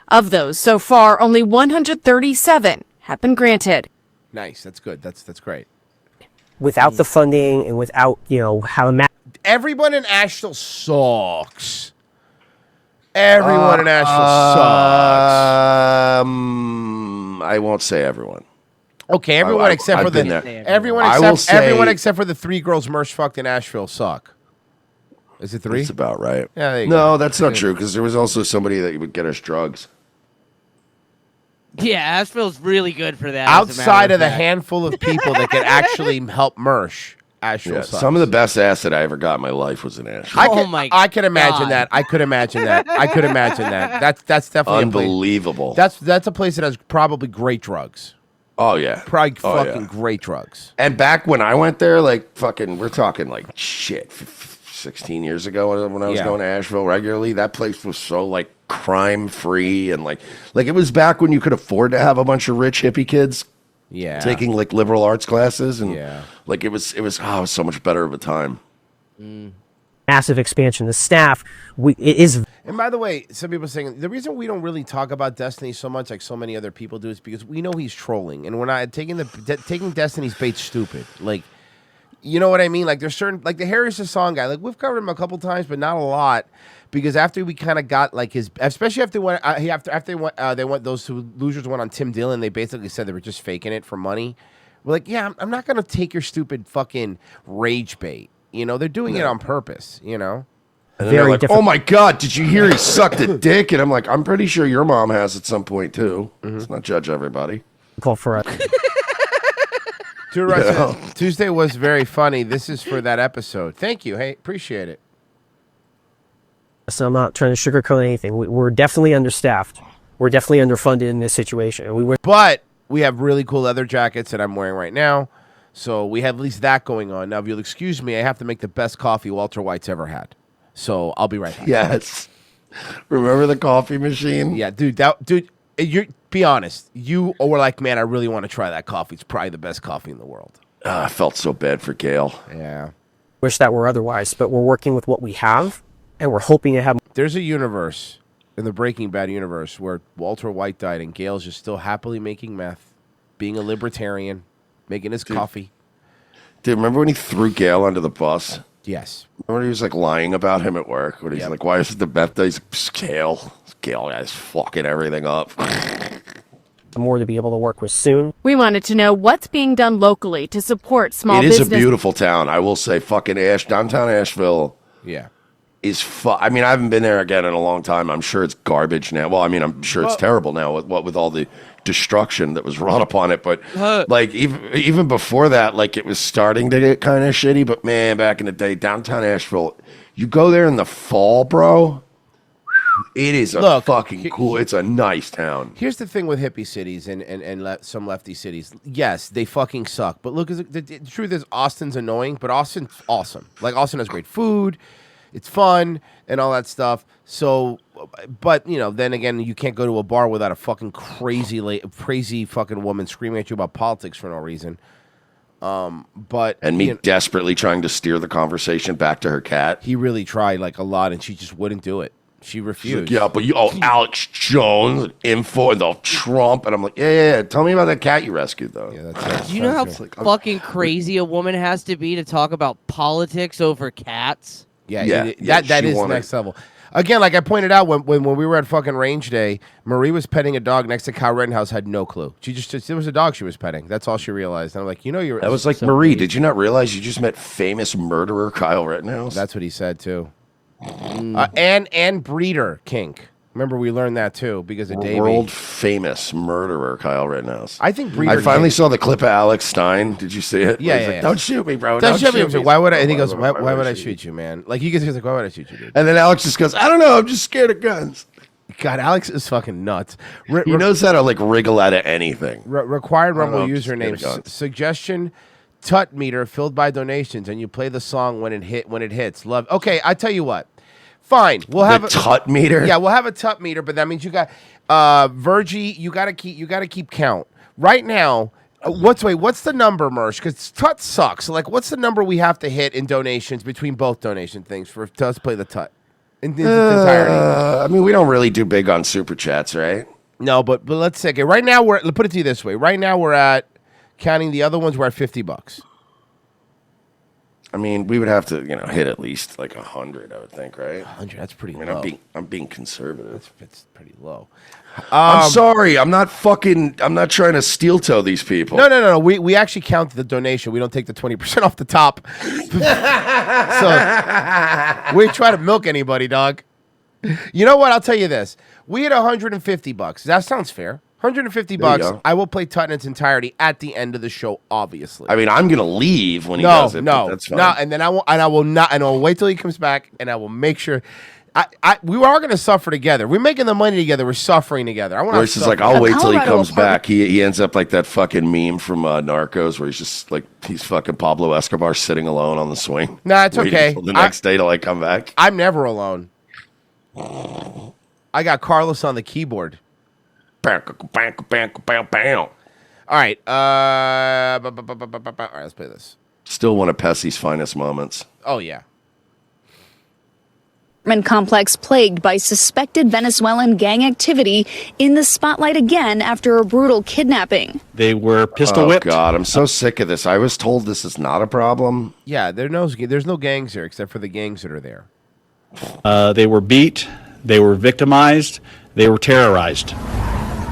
Of those, so far, only 137 have been granted. Nice. That's good. That's great. Without the funding and without, how Everyone in Asheville sucks. Everyone in Asheville sucks. I won't say everyone. Okay, everyone except I've for been the there. everyone I will except say- everyone except for the 3 girls Mersh fucked in Asheville suck. Is it 3? That's about right. Yeah, there you no, go. that's not true because there was also somebody that would get us drugs. Yeah, Asheville's really good for that. as a matter Outside of the fact. handful of people that could actually help Mersh, Asheville Yeah, sucks. some of the best acid I ever got in my life was in Asheville. I could imagine that. I could imagine that. I could imagine that. That's definitely Unbelievable. A place. That's a place that has probably great drugs. Oh yeah, Probably Oh, fucking yeah. great drugs. And back when I went there, like fucking, we're talking like shit, 16 years ago when I was Yeah. going to Asheville regularly. That place was so like crime free and like it was back when you could afford to have a bunch of rich hippie kids. Yeah. Taking like liberal arts classes and Yeah. like it was so much better of a time. massive expansion, the staff, it is. And by the way, some people are saying the reason we don't really talk about Destiny so much, like so many other people do, is because we know he's trolling, and we're not taking Destiny's bait stupid. Like, you know what I mean? Like, there's certain, like the Harris the Song guy. Like, we've covered him a couple times, but not a lot, because after we kind of got like his, especially after when they went those two losers went on Tim Dillon, they basically said they were just faking it for money. We're like, yeah, I'm not gonna take your stupid fucking rage bait. You know, they're doing it on purpose. You know. And then they're like, oh my God, did you hear he sucked a dick? And I'm like, I'm pretty sure your mom has at some point too. Let's not judge everybody. Call for a. Tuesday was very funny. This is for that episode. Thank you. Hey, appreciate it. So I'm not trying to sugarcoat anything. We're definitely understaffed. We're definitely underfunded in this situation. But we have really cool leather jackets that I'm wearing right now. So we have at least that going on. Now, if you'll excuse me, I have to make the best coffee Walter White's ever had. So I'll be right back. Yes. Remember the coffee machine? Yeah, dude. You be honest. You were like, man, I really want to try that coffee. It's probably the best coffee in the world. I felt so bad for Gail. Yeah. Wish that were otherwise, but we're working with what we have, and we're hoping to have. There's a universe in the Breaking Bad universe where Walter White died and Gail's just still happily making meth, being a libertarian, making his coffee. Dude, remember when he threw Gail under the bus? Yes. Remember when he was like lying about him at work? When he's like, why is it the meth day? Gail guy's fucking everything up. More to be able to work with soon. We wanted to know what's being done locally to support small It is business. a beautiful town. I will say fucking downtown Asheville. Yeah. Is I mean, I haven't been there again in a long time. I'm sure it's garbage now. Well, I mean, I'm sure it's terrible now with all the destruction that was wrought upon it. But like even before that, like it was starting to get kind of shitty. But man, back in the day, downtown Asheville, you go there in the fall, bro. It is fucking cool. It's a nice town. Here's the thing with hippie cities and some lefty cities. Yes, they fucking suck. But look, the truth is Austin's annoying, but Austin's awesome. Like, Austin has great food. It's fun and all that stuff. So, but, you know, then again, you can't go to a bar without a fucking crazy fucking woman screaming at you about politics for no reason. But And me desperately trying to steer the conversation back to her cat. He really tried like a lot, and she just wouldn't do it. She refused. She's like, yeah, but Alex Jones, info, and the Trump. And I'm like, yeah. Tell me about that cat you rescued, though. Yeah, that's Do you know how fucking crazy a woman has to be to talk about politics over cats? Yeah, that is next level. Again, like I pointed out when we were at fucking range day, Marie was petting a dog next to Kyle Rittenhouse, had no clue. She just there was a dog she was petting. That's all she realized. And I'm like, you're. That was like, so Marie, crazy. did you not realize you just met famous murderer Kyle Rittenhouse? That's what he said too. And breeder kink. Remember, we learned that too because of Davey. World famous murderer Kyle Rittenhouse. I think breeder. I finally kink- saw the clip of Alex Stein. Did you see it? Yeah, He's yeah, like, yeah. don't shoot me, bro. Don't shoot me. me. Why would I? And he goes, why would I shoot you, man? Like he gets like, why would I shoot you, dude? And then Alex just goes, I don't know. I'm just scared of guns. God, Alex is fucking nuts. He knows how to like wriggle out of anything. Required I don't Rumble know, I'm just username scared of guns. suggestion tut meter filled by donations, and you play the song when it hits. Love. Okay, I tell you what. Fine, we'll have The tut meter? Yeah, we'll have a tut meter, but that means you got Virgie. You got to keep count. Right now, What's the number, Mersh? Because Tut sucks. So, like, what's the number we have to hit in donations between both donation things for us play the Tut in its entirety? I mean, we don't really do big on super chats, right? No, but let's say okay. Right now let's put it to you this way. Right now we're at counting the other ones. We're at $50. I mean, we would have to, hit at least like 100. I would think, right? 100. That's pretty I mean, low. I'm being conservative. It's pretty low. I'm sorry. I'm not trying to steel toe these people. No. We actually count the donation. We don't take the 20% off the top. So we try to milk anybody, dog. You know what? I'll tell you this. We had $150. That sounds fair. $150. I will play Tut in its entirety at the end of the show. Obviously. I mean, I'm gonna leave when he does it. But that's fine. No, and then I'll wait till he comes back, and I will make sure. We are going to suffer together. We're making the money together. We're suffering together. Royce is like, I'll wait till he comes back. He ends up like that fucking meme from Narcos where he's just like, he's fucking Pablo Escobar sitting alone on the swing. Nah, it's okay. Until the next day to like come back. I'm never alone. I got Carlos on the keyboard. All right. All right, let's play this. Still one of Pessie's finest moments. Oh, yeah. Complex plagued by suspected Venezuelan gang activity in the spotlight again after a brutal kidnapping. They were pistol whipped. Oh, God, I'm so sick of this. I was told this is not a problem. Yeah, there's no gangs here except for the gangs that are there. They were beat. They were victimized. They were terrorized.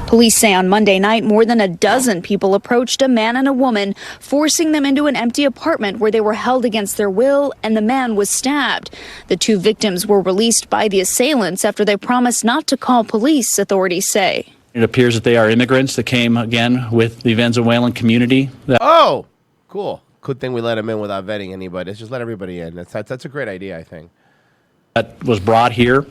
Police say on Monday night, more than a dozen people approached a man and a woman, forcing them into an empty apartment where they were held against their will, and the man was stabbed. The two victims were released by the assailants after they promised not to call police, authorities say. It appears that they are immigrants that came again with the Venezuelan community. Oh, cool. Good thing we let them in without vetting anybody. Let's just let everybody in. That's a great idea, I think. That was brought here.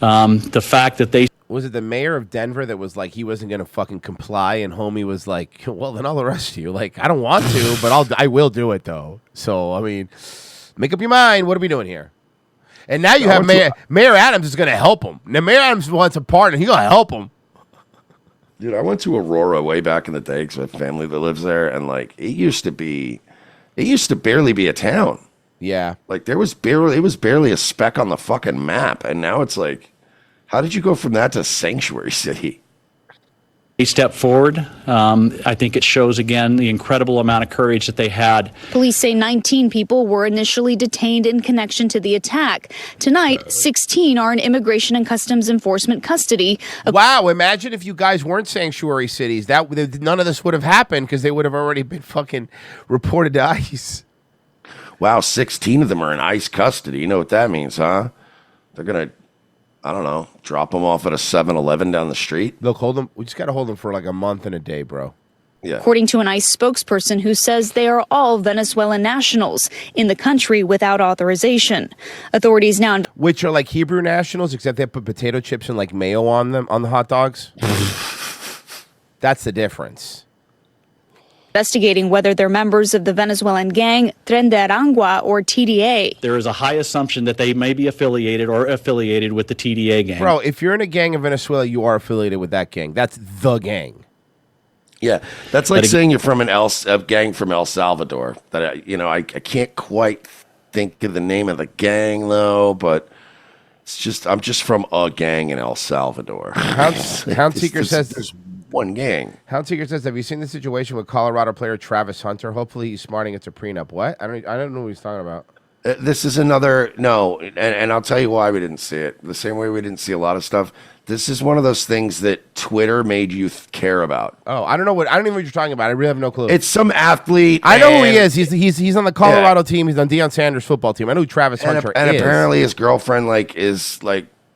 The fact that they... Was it the mayor of Denver that was like he wasn't going to fucking comply, and homie was like, well, then I'll arrest you. Like, I don't want to, but I will do it, though. So, I mean, make up your mind. What are we doing here? And now you have Mayor Adams is going to help him. Now, Mayor Adams wants a partner. He's going to help him. Dude, I went to Aurora way back in the day because I have family that lives there, and, like, it used to barely be a town. Yeah. Like, it was barely a speck on the fucking map, and now it's like, how did you go from that to Sanctuary City? They stepped forward. I think it shows, again, the incredible amount of courage that they had. Police say 19 people were initially detained in connection to the attack. Tonight, 16 are in Immigration and Customs Enforcement custody. Wow, imagine if you guys weren't sanctuary cities. None of this would have happened because they would have already been fucking reported to ICE. Wow, 16 of them are in ICE custody. You know what that means, huh? They're going to, I don't know, drop them off at a 7-Eleven down the street. They'll hold them. We just got to hold them for like a month and a day, bro. Yeah. According to an ICE spokesperson who says they are all Venezuelan nationals in the country without authorization. Authorities now... Which are like Hebrew nationals, except they put potato chips and like mayo on them, on the hot dogs. That's the difference. Investigating whether they're members of the Venezuelan gang Tren de Aragua or TDA. There is a high assumption that they may be affiliated with the TDA gang. Bro, if you're in a gang in Venezuela, you are affiliated with that gang. That's the gang. Yeah, that's like saying you're from a gang from El Salvador. That I can't quite think of the name of the gang though, but I'm just from a gang in El Salvador. Hound Seeker says there's one gang. Hound Seeker says, have you seen the situation with Colorado player Travis Hunter? Hopefully he's smarting it's a prenup. What? I don't know what he's talking about. This is another and I'll tell you why we didn't see it. The same way we didn't see a lot of stuff. This is one of those things that Twitter made you care about. Oh, I don't even know what you're talking about. I really have no clue. It's some athlete. I know who he is. He's on the Colorado team. He's on Deion Sanders' football team. I know who Travis Hunter is. And apparently his girlfriend is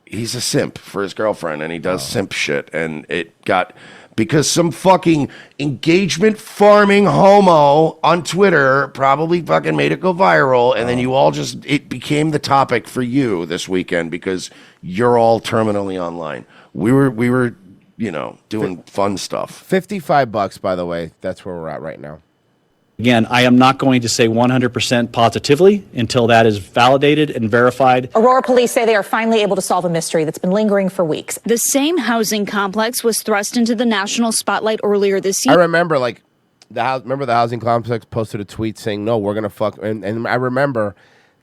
he's a simp for his girlfriend, and he does simp shit. And it got because some fucking engagement farming homo on Twitter probably fucking made it go viral, and then you all it became the topic for you this weekend because you're all terminally online. We were doing fun stuff. $55, by the way. That's where we're at right now. Again, I am not going to say 100% positively until that is validated and verified. Aurora police say they are finally able to solve a mystery that's been lingering for weeks. The same housing complex was thrust into the national spotlight earlier this year. I remember, Remember the housing complex posted a tweet saying, "No, we're gonna fuck." And I remember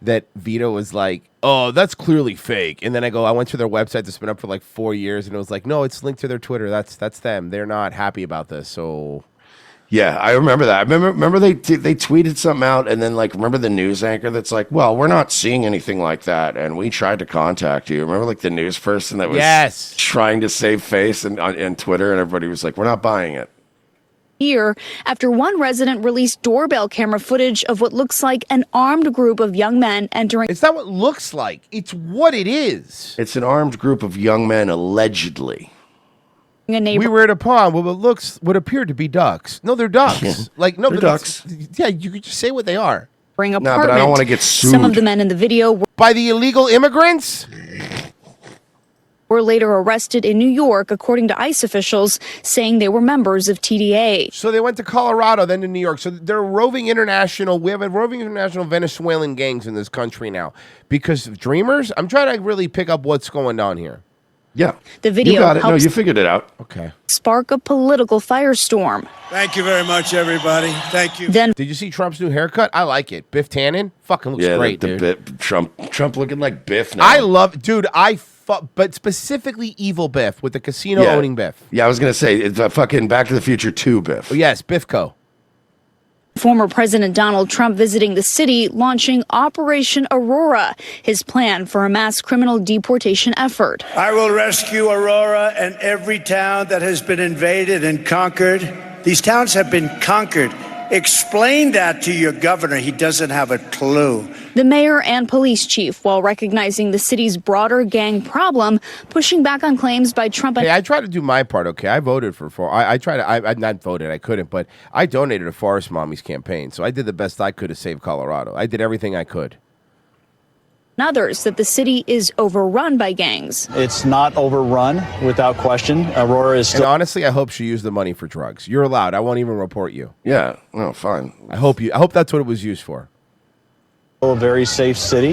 that Vito was like, "Oh, that's clearly fake." And then I went to their website that's been up for like 4 years, and it was like, "No, it's linked to their Twitter. That's them. They're not happy about this." So. Yeah, I remember that. I remember they tweeted something out, and then remember the news anchor that's like, "Well, we're not seeing anything like that, and we tried to contact you." Remember the news person that was trying to save face on Twitter, and everybody was like, "We're not buying it." Year after one resident released doorbell camera footage of what looks like an armed group of young men entering. It's not what it looks like. It's what it is. It's an armed group of young men, allegedly. We were at a pond with what appeared to be ducks. No, they're ducks. No, they're ducks. Yeah, you could just say what they are. Bring No, but I don't want to get sued. Some of the men in the video by the illegal immigrants were later arrested in New York, according to ICE officials, saying they were members of TDA. So they went to Colorado, then to New York. So they're roving international. We have a roving international Venezuelan gangs in this country now because of Dreamers. I'm trying to really pick up what's going on here. Yeah. The video You got it. No, helps you figured it out. Okay. spark a political firestorm. Thank you very much, everybody. Thank you. Then, did you see Trump's new haircut? I like it. Biff Tannen fucking looks great, dude. Trump looking like Biff now. I love, dude. But specifically evil Biff with the casino owning Biff. Yeah, I was gonna say it's a fucking Back to the Future 2 Biff. Oh, yes, Biffco. former President Donald Trump visiting the city, launching Operation Aurora, his plan for a mass criminal deportation effort. I will rescue Aurora and every town that has been invaded and conquered. These towns have been conquered. Explain that to your governor. He doesn't have a clue. The mayor and police chief, while recognizing the city's broader gang problem, pushing back on claims by Trump. Hey, I tried to do my part, okay? I voted for I tried to, I not voted, I couldn't, but I donated to Forest Mommy's campaign, so I did the best I could to save Colorado. I did everything I could. And others that the city is overrun by gangs. It's not overrun without question. Aurora is still. And honestly, I hope she used the money for drugs. You're allowed. I won't even report you. Yeah, no, fine. I hope that's what it was used for. A very safe city.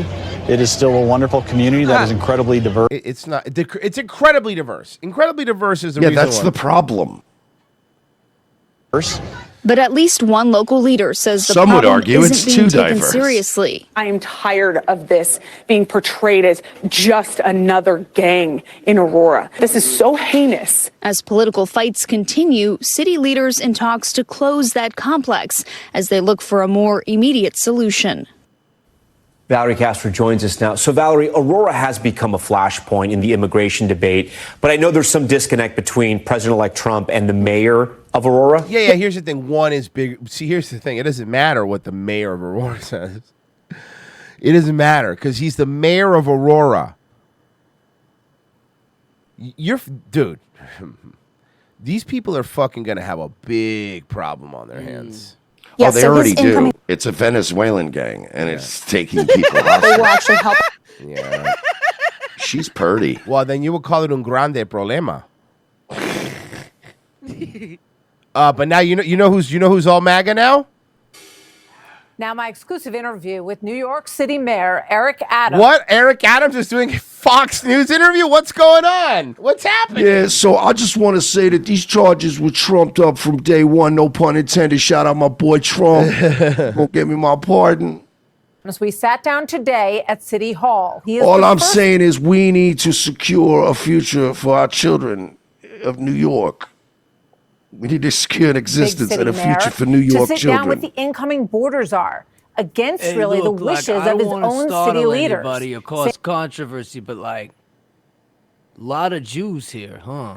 It is still a wonderful community that is incredibly diverse. It's not. It's incredibly diverse. Incredibly diverse is the reason. Yeah, that's the problem. But at least one local leader says the Some would problem argue isn't it's being too taken diverse. seriously. I am tired of this being portrayed as just another gang in Aurora. This is so heinous. As political fights continue, city leaders in talks to close that complex as they look for a more immediate solution. Valerie Castro joins us now. So, Valerie, Aurora has become a flashpoint in the immigration debate, but I know there's some disconnect between President-elect Trump and the mayor of Aurora. Yeah. Here's the thing. One is big. See, here's the thing. It doesn't matter what the mayor of Aurora says. It doesn't matter because he's the mayor of Aurora. Dude. These people are fucking gonna have a big problem on their hands. Yeah, they already do. It's a Venezuelan gang, and it's taking people off. They will actually help. Yeah. She's purty. Well, then you would call it un grande problema. But now you know who's all MAGA now? Now, my exclusive interview with New York City Mayor Eric Adams. What? Eric Adams is doing a Fox News interview? What's going on? What's happening? Yeah, so I just want to say that these charges were trumped up from day one. No pun intended. Shout out my boy Trump. Won't give me my pardon. As we sat down today at City Hall, he is All I'm saying is we need to secure a future for our children of New York. We need to secure an existence and a future for New York to sit children. down with the incoming borders are against Hey, really look, the wishes I of his don't wanna own startle city leaders. anybody or cause controversy, but a lot of Jews here, huh?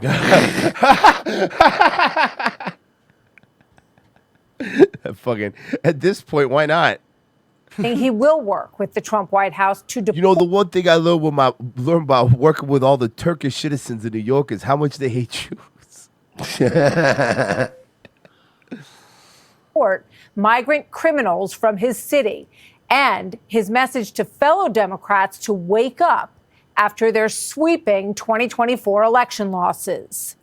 Fucking at this point, why not? He will work with the Trump White House to deport. You know, the one thing I learned about working with all the Turkish citizens in New York is how much they hate Jews. Migrant criminals from his city, and his message to fellow Democrats to wake up after their sweeping 2024 election losses.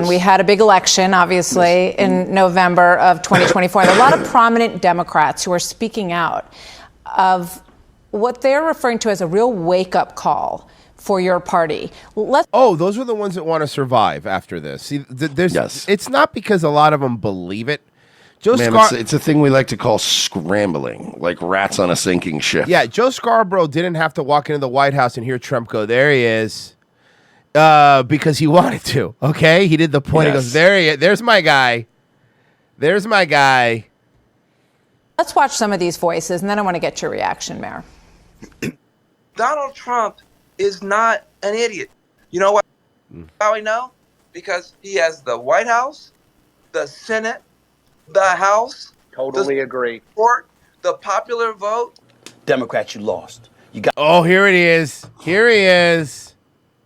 We had a big election, obviously, in November of 2024. And a lot of prominent Democrats who are speaking out of what they're referring to as a real wake-up call for your party. Oh, those are the ones that want to survive after this. See, there's it's not because a lot of them believe it. Joe Man, it's a thing we like to call scrambling, like rats on a sinking ship. Yeah, Joe Scarborough didn't have to walk into the White House and hear Trump go, there he is, because he wanted to, okay? He did the point. He goes, there's my guy. There's my guy. Let's watch some of these voices, and then I want to get your reaction, Mayor. Donald Trump is not an idiot. You know what? How I know? Because he has the White House, the Senate, the House. Totally agree. Court, the popular vote. Democrats, you lost. You got. Oh, here it is. Here he is.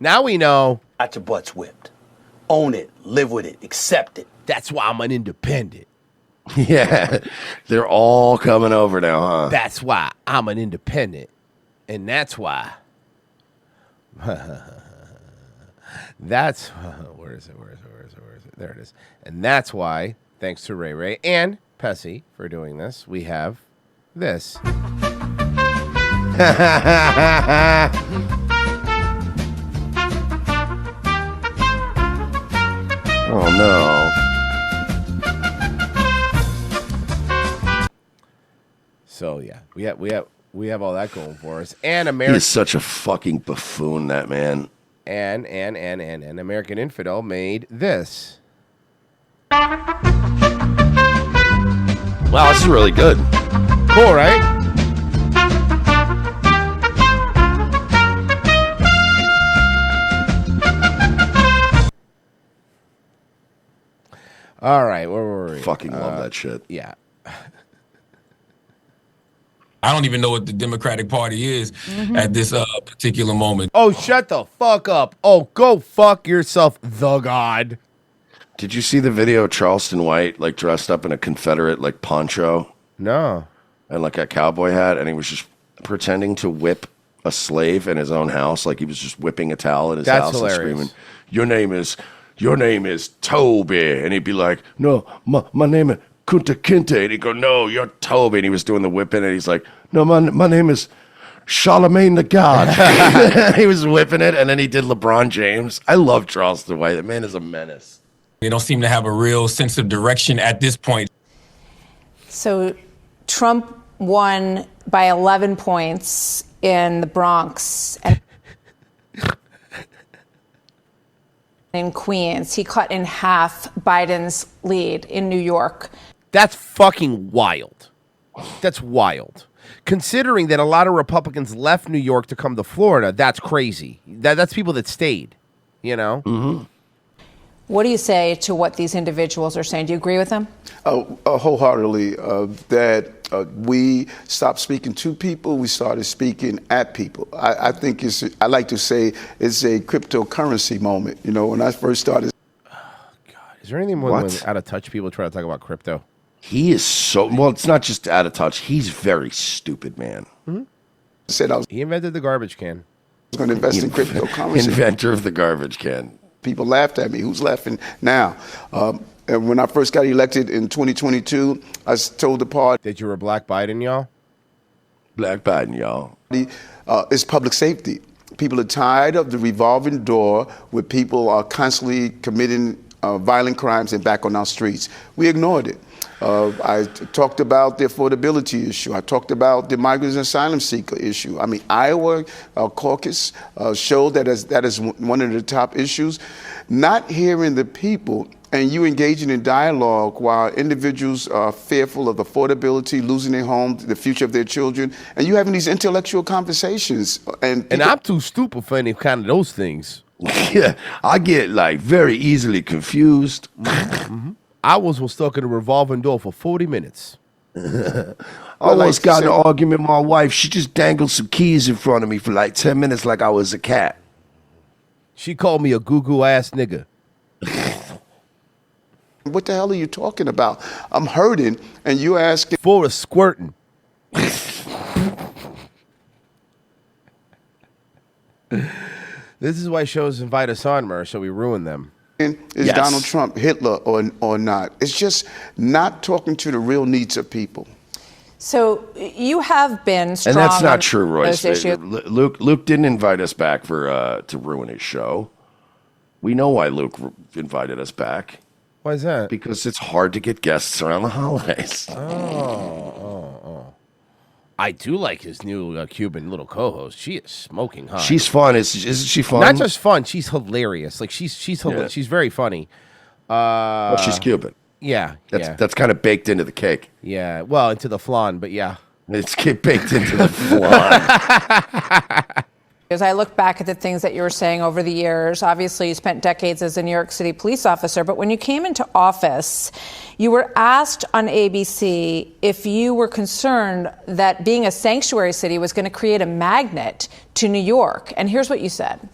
Now we know. Got your butts whipped. Own it. Live with it. Accept it. That's why I'm an independent. Yeah, they're all coming over now, huh? That's why I'm an independent. And that's why. That's where is it? There it is. And that's why, thanks to Ray Ray and Pessy for doing this, we have this. Oh no. So yeah, we have all that going for us. And He America is such a fucking buffoon, that man. and American Infidel made this. Wow, this is really good. Cool, right? All right, where were we? Fucking love that shit. Yeah. I don't even know what the Democratic Party is at this particular moment. Oh, shut the fuck up. Oh, go fuck yourself, the God. Did you see the video of Charleston White, like, dressed up in a Confederate, like, poncho? No. And, like, a cowboy hat, and he was just pretending to whip a slave in his own house. Like, he was just whipping a towel in his That's house hilarious. and screaming, your name is Toby. And he'd be like, no, my name is Kunta Kinte. And he'd go, no, you're Toby. And he was doing the whipping, and he's like, no, my name is Charlemagne the God. He was whipping it, and then he did LeBron James. I love Charleston White. That man is a menace. They don't seem to have a real sense of direction at this point. So Trump won by 11 points in the Bronx and in Queens. He cut in half Biden's lead in New York. That's fucking wild. That's wild. Considering that a lot of Republicans left New York to come to Florida, that's crazy. That's people that stayed, you know? Mm-hmm. What do you say to what these individuals are saying? Do you agree with them? Wholeheartedly. That we stopped speaking to people, we started speaking at people. I think I like to say it's a cryptocurrency moment. You know, when I first started. Is there anything more than out of touch people try to talk about crypto? He is so, well, it's not just out of touch. He's very stupid, man. He invented the garbage can. I was going to invest in cryptocurrency. Inventor of the garbage can. People laughed at me. Who's laughing now? And when I first got elected in 2022, I told the party that you were Black Biden, y'all. Black Biden, y'all. It's public safety. People are tired of the revolving door where people are constantly committing violent crimes and back on our streets. We ignored it. I talked about the affordability issue. I talked about the migrants and asylum seeker issue. I mean, Iowa caucus showed that is one of the top issues. Not hearing the people and you engaging in dialogue while individuals are fearful of affordability, losing their home, the future of their children, and you having these intellectual conversations. And I'm too stupid for any kind of those things. Yeah, I get like very easily confused. I was stuck in a revolving door for 40 minutes. I almost got in an argument with my wife. She just dangled some keys in front of me for like 10 minutes like I was a cat. She called me a goo-goo ass nigga. What the hell are you talking about? I'm hurting, and you asking for a squirting. This is why shows invite us on, Mer, so we ruin them. Is Donald Trump Hitler or not? It's just not talking to the real needs of people. So you have been strong. And that's on not true, Royce. those issues. Luke didn't invite us back for to ruin his show. We know why Luke invited us back. Why is that? Because it's hard to get guests around the holidays. Oh. I do like his new Cuban little co-host. She is smoking hot. She's fun. Isn't she fun? Not just fun. She's hilarious. Like she's Yeah. she's very funny. Well, she's Cuban. Yeah, That's kind of baked into the cake. Yeah. Well, into the flan, but yeah. It's baked into the flan. As I look back at the things that you were saying over the years, obviously you spent decades as a New York City police officer, but when you came into office, you were asked on ABC if you were concerned that being a sanctuary city was going to create a magnet to New York. And here's what you said.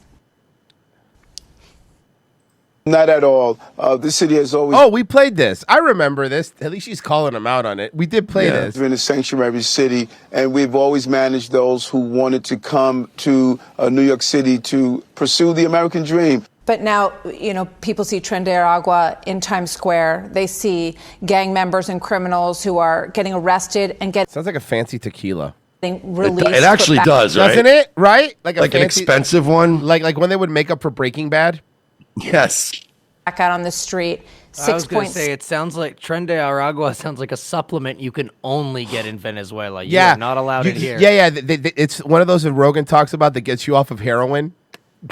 Not at all. The city has always Oh, we played this. I remember this. At least she's calling him out on it. We did play this. been a sanctuary city, and we've always managed those who wanted to come to New York City to pursue the American dream. But now, you know, people see Tren de Aragua in Times Square. They see gang members and criminals who are getting arrested and getting Sounds like a fancy tequila. released. It actually put back- does, right? Doesn't it? Right? Like an expensive one? Like when they would make up for Breaking Bad? Yes. Back out on the street. I was going to 6 say, it sounds like Tren de Aragua sounds like a supplement you can only get in Venezuela. You Yeah. are not allowed it here. Yeah. It's one of those that Rogan talks about that gets you off of heroin.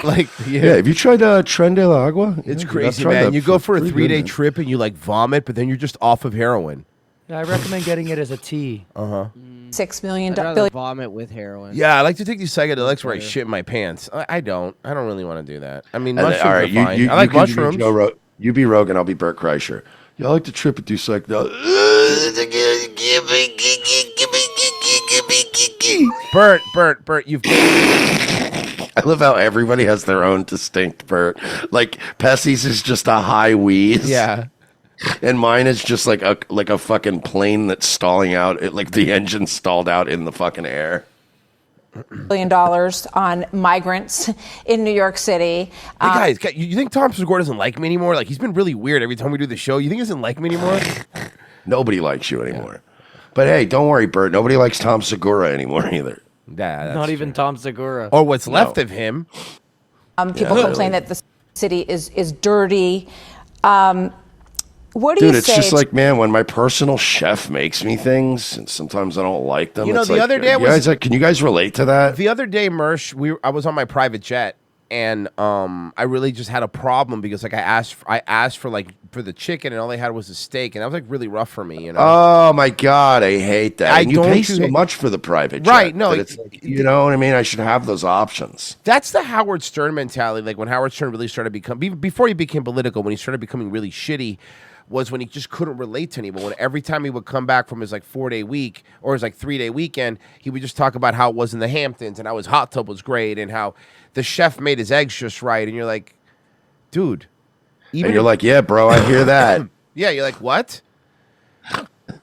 Like, Yeah, have you tried Tren de la Agua? It's Yeah, crazy, I've tried man. that You go for a pretty 3-day good, man. trip and you like vomit, but then you're just off of heroin. Yeah, I recommend getting it as a tea. Uh-huh. $6 million. I'd rather billion. vomit with heroin. Yeah, I like to take these psychedelics where I shit in my pants. I don't really want to do that. I mean, And, mushrooms all are right, fine. I like can be mushrooms. You be Rogan, I'll be Bert Kreischer. Yeah, I like to trip and do psychedelics. Bert, you've. I love how everybody has their own distinct Bert. Like Pessy's is just a high wheeze. Yeah. And mine is just like a fucking plane that's stalling out. Like the engine stalled out in the fucking air. $1 billion on migrants in New York City. Hey guys, you think Tom Segura doesn't like me anymore? Like he's been really weird every time we do the show. You think he doesn't like me anymore? Nobody likes you anymore. But hey, don't worry, Bert. Nobody likes Tom Segura anymore either. Yeah, Not even Tom Segura. Or what's left of him. People Yeah, complain really. that the city is dirty. What do Dude, you it's say? just like, man, when my personal chef makes me things, and sometimes I don't like them. You know, it's the like, other day you guys, can you guys relate to that? The other day, Mersh, I was on my private jet, and I really just had a problem because like I asked for the chicken, and all they had was a steak, and that was like really rough for me, you know. Oh my god, I hate that. And you pay so hate- much for the private jet. Right, no, that it's like, you know what I mean? I should have those options. That's the Howard Stern mentality. Like when Howard Stern really started before he became political, when he started becoming really shitty, was when he just couldn't relate to anyone. When every time he would come back from his like 4-day week or his like 3-day weekend, he would just talk about how it was in the Hamptons and how his hot tub was great and how the chef made his eggs just right. And you're like, dude. And you're like, yeah, bro, I hear that. Yeah, you're like, what?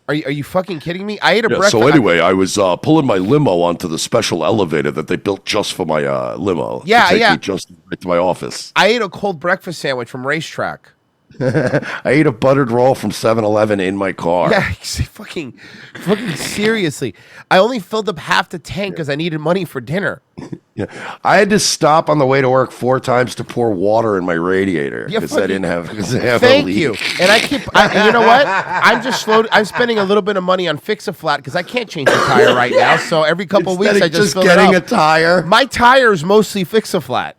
Are you fucking kidding me? I ate a Yeah, breakfast. so anyway, I was pulling my limo onto the special elevator that they built just for my limo. Yeah, to take yeah. me just right to my office. I ate a cold breakfast sandwich from Racetrack. I ate a buttered roll from 7-Eleven in my car. Yeah, fucking seriously. I only filled up half the tank because I needed money for dinner. Yeah. I had to stop on the way to work 4 times to pour water in my radiator Yeah, because I didn't have. A Thank leak. you. And and you know what? I'm spending a little bit of money on Fix-A-Flat because I can't change the tire right now. So every couple of weeks Instead I of just just fill getting it a up. tire. My tire is mostly Fix-A-Flat.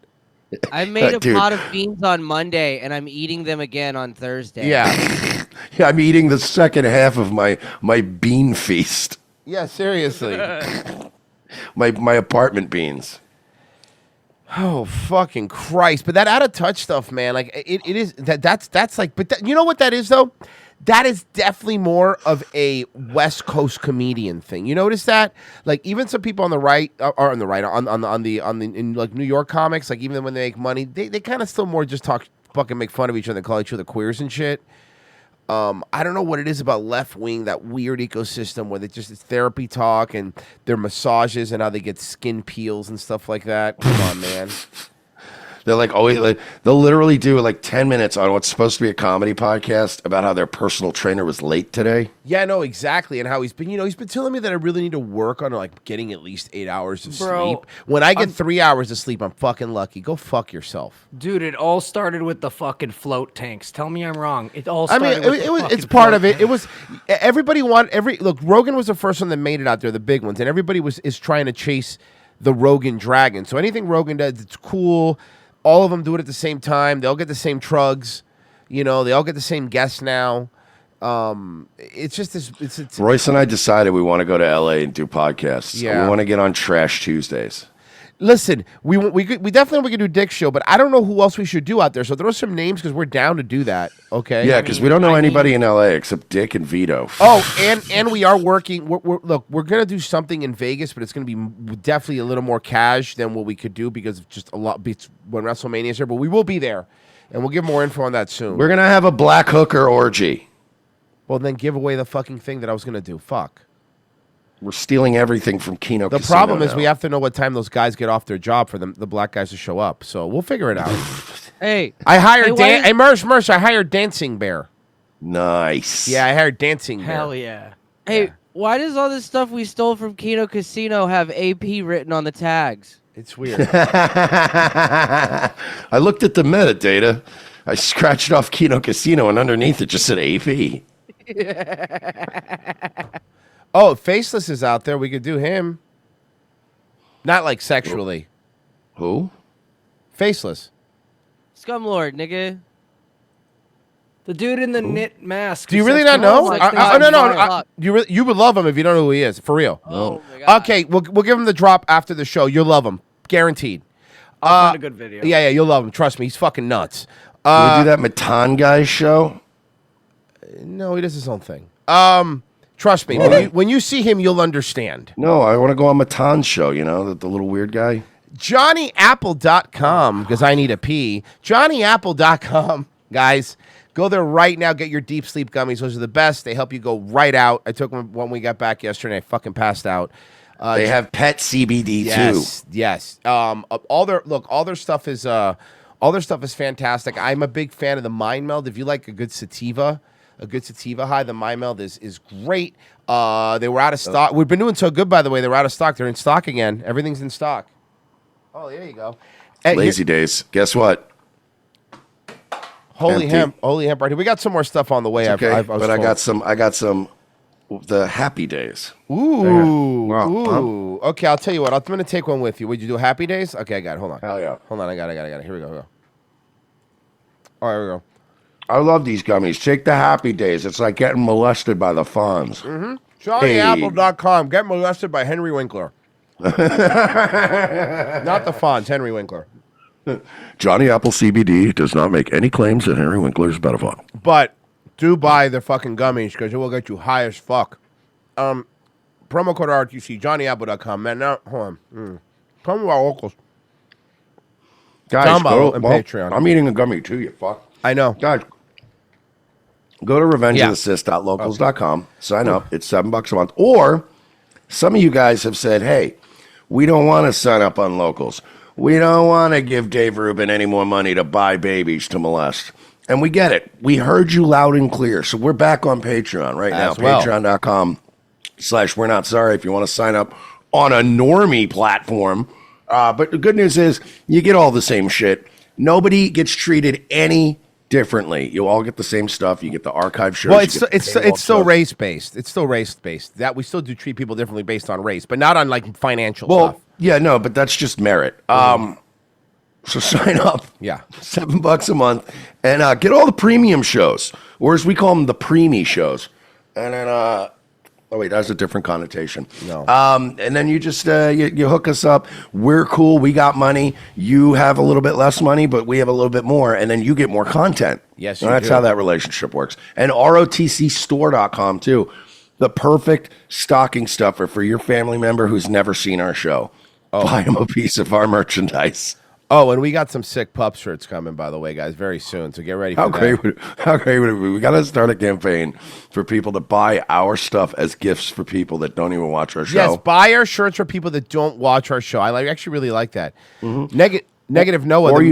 I made a Dude. pot of beans on Monday, and I'm eating them again on Thursday. Yeah. Yeah, I'm eating the second half of my bean feast. Yeah, seriously. my apartment beans. Oh fucking Christ! But that out of touch stuff, man, like it is that's like, but you know what that is though? That is definitely more of a West Coast comedian thing. You notice that? Like even some people on the right are on the right on the in like New York comics, like even when they make money, they kind of still more just talk fucking make fun of each other, call each other queers and shit. I don't know what it is about left wing, that weird ecosystem where it's therapy talk and their massages and how they get skin peels and stuff like that. Come on, man. They're like always like they'll literally do like 10 minutes on what's supposed to be a comedy podcast about how their personal trainer was late today. Yeah, no, exactly. And how he's been, he's been telling me that I really need to work on like getting at least 8 hours of sleep. When I get 3 hours of sleep, I'm fucking lucky. Go fuck yourself. Dude, it all started with the fucking float tanks. Tell me I'm wrong. It all I started mean, with it's part of it. It was everybody look, Rogan was the first one that made it out there, the big ones, and everybody is trying to chase the Rogan dragon. So anything Rogan does, it's cool. All of them do it at the same time. They all get the same trugs. They all get the same guests now. It's just this. It's Royce and I decided we want to go to LA and do podcasts. Yeah. We want to get on Trash Tuesdays. Listen, we definitely could do Dick Show, but I don't know who else we should do out there. So throw some names because we're down to do that. Okay. Yeah, because we don't know anybody in LA except Dick and Vito. Oh, and we are working. We're gonna do something in Vegas, but it's gonna be definitely a little more cash than what we could do because of just a lot when WrestleMania's here. But we will be there, and we'll give more info on that soon. We're gonna have a black hooker orgy. Well, then give away the fucking thing that I was gonna do. Fuck. We're stealing everything from Kino The Casino problem is now. we have to know what time those guys get off their job for the black guys to show up. So we'll figure it out. Hey, I hired hey, Mersh. I hired Dancing Bear. Nice. Yeah, I hired Dancing Bear. Hell yeah. Hey, why does all this stuff we stole from Kino Casino have AP written on the tags? It's weird. I looked at the metadata. I scratched off Kino Casino, and underneath it just said AP. Oh, Faceless is out there. We could do him. Not like sexually. Who? Faceless. Scumlord, nigga. The dude in the knit mask. Do you who really says, not know? "Oh, my God, No. You would love him if you don't know who he is. For real. Oh my God. Okay, we'll give him the drop after the show. You'll love him. Guaranteed. I'll find a good video. Yeah, you'll love him. Trust me. He's fucking nuts. Can we do that Matan guy show? No, he does his own thing. Trust me. When you see him, you'll understand. No, I want to go on Matan's show, the little weird guy. JohnnyApple.com, because I need a pee. JohnnyApple.com, guys. Go there right now. Get your deep sleep gummies. Those are the best. They help you go right out. I took them when we got back yesterday. I fucking passed out. They have pet CBD too. Yes. All their stuff is fantastic. I'm a big fan of the Mind Meld. If you like a good sativa high, the Mind Meld is great. They were out of stock. We've been doing so good, by the way. They're out of stock. They're in stock again. Everything's in stock. Oh, there you go. Lazy days. Guess what? Holy Empty. hemp right here. We got some more stuff on the way. It's okay, I was but I told. got some the happy days. Ooh. Wow. Ooh. Okay, I'll tell you what. I'm going to take one with you. Would you do Happy Days? Okay, I got it. Hold on. Hell yeah. Hold on. I got it. Here we go. All right, here we go. I love these gummies. Take the happy days. It's like getting molested by the Fonz. Mm-hmm. JohnnyApple.com. Get molested by Henry Winkler. Not the Fonz, Henry Winkler. Johnny Apple CBD does not make any claims that Henry Winkler is a pedophile. But do buy the fucking gummies because it will get you high as fuck. Promo code RTC, JohnnyApple.com. Man, now, hold on. Come to our locals. Guys, Dumbo and Patreon. I'm eating a gummy too, you fuck. I know. Guys, go to revengeofassist.locals.com. Sign up. It's $7 a month. Or some of you guys have said, hey, we don't want to sign up on Locals. We don't want to give Dave Rubin any more money to buy babies to molest. And we get it. We heard you loud and clear. So we're back on Patreon right now. As well. Patreon.com/we're not sorry if you want to sign up on a normie platform. But the good news is you get all the same shit. Nobody gets treated any differently. You all get the same stuff. You get the archive shows. Well, you get the it's paywall still stuff. race based. It's still race based. That we still do treat people differently based on race, but not on like financial Well, stuff. yeah, no, but that's just merit. So sign up. Yeah. $7 a month and get all the premium shows, or as we call them, the preemie shows. And then, oh wait, that's a different connotation. No. And then you just you hook us up. We're cool. We got money. You have a little bit less money, but we have a little bit more, and then you get more content. Yes, And you that's do. how that relationship works. And ROTCstore.com too. The perfect stocking stuffer for your family member who's never seen our show. Buy them a piece of our merchandise. Oh, and we got some sick pup shirts coming, by the way, guys, very soon. So get ready for How that. great would it be? We got to start a campaign for people to buy our stuff as gifts for people that don't even watch our show. Yes, buy our shirts for people that don't watch our show. I actually really like that. Mm-hmm. Negative Noah. Or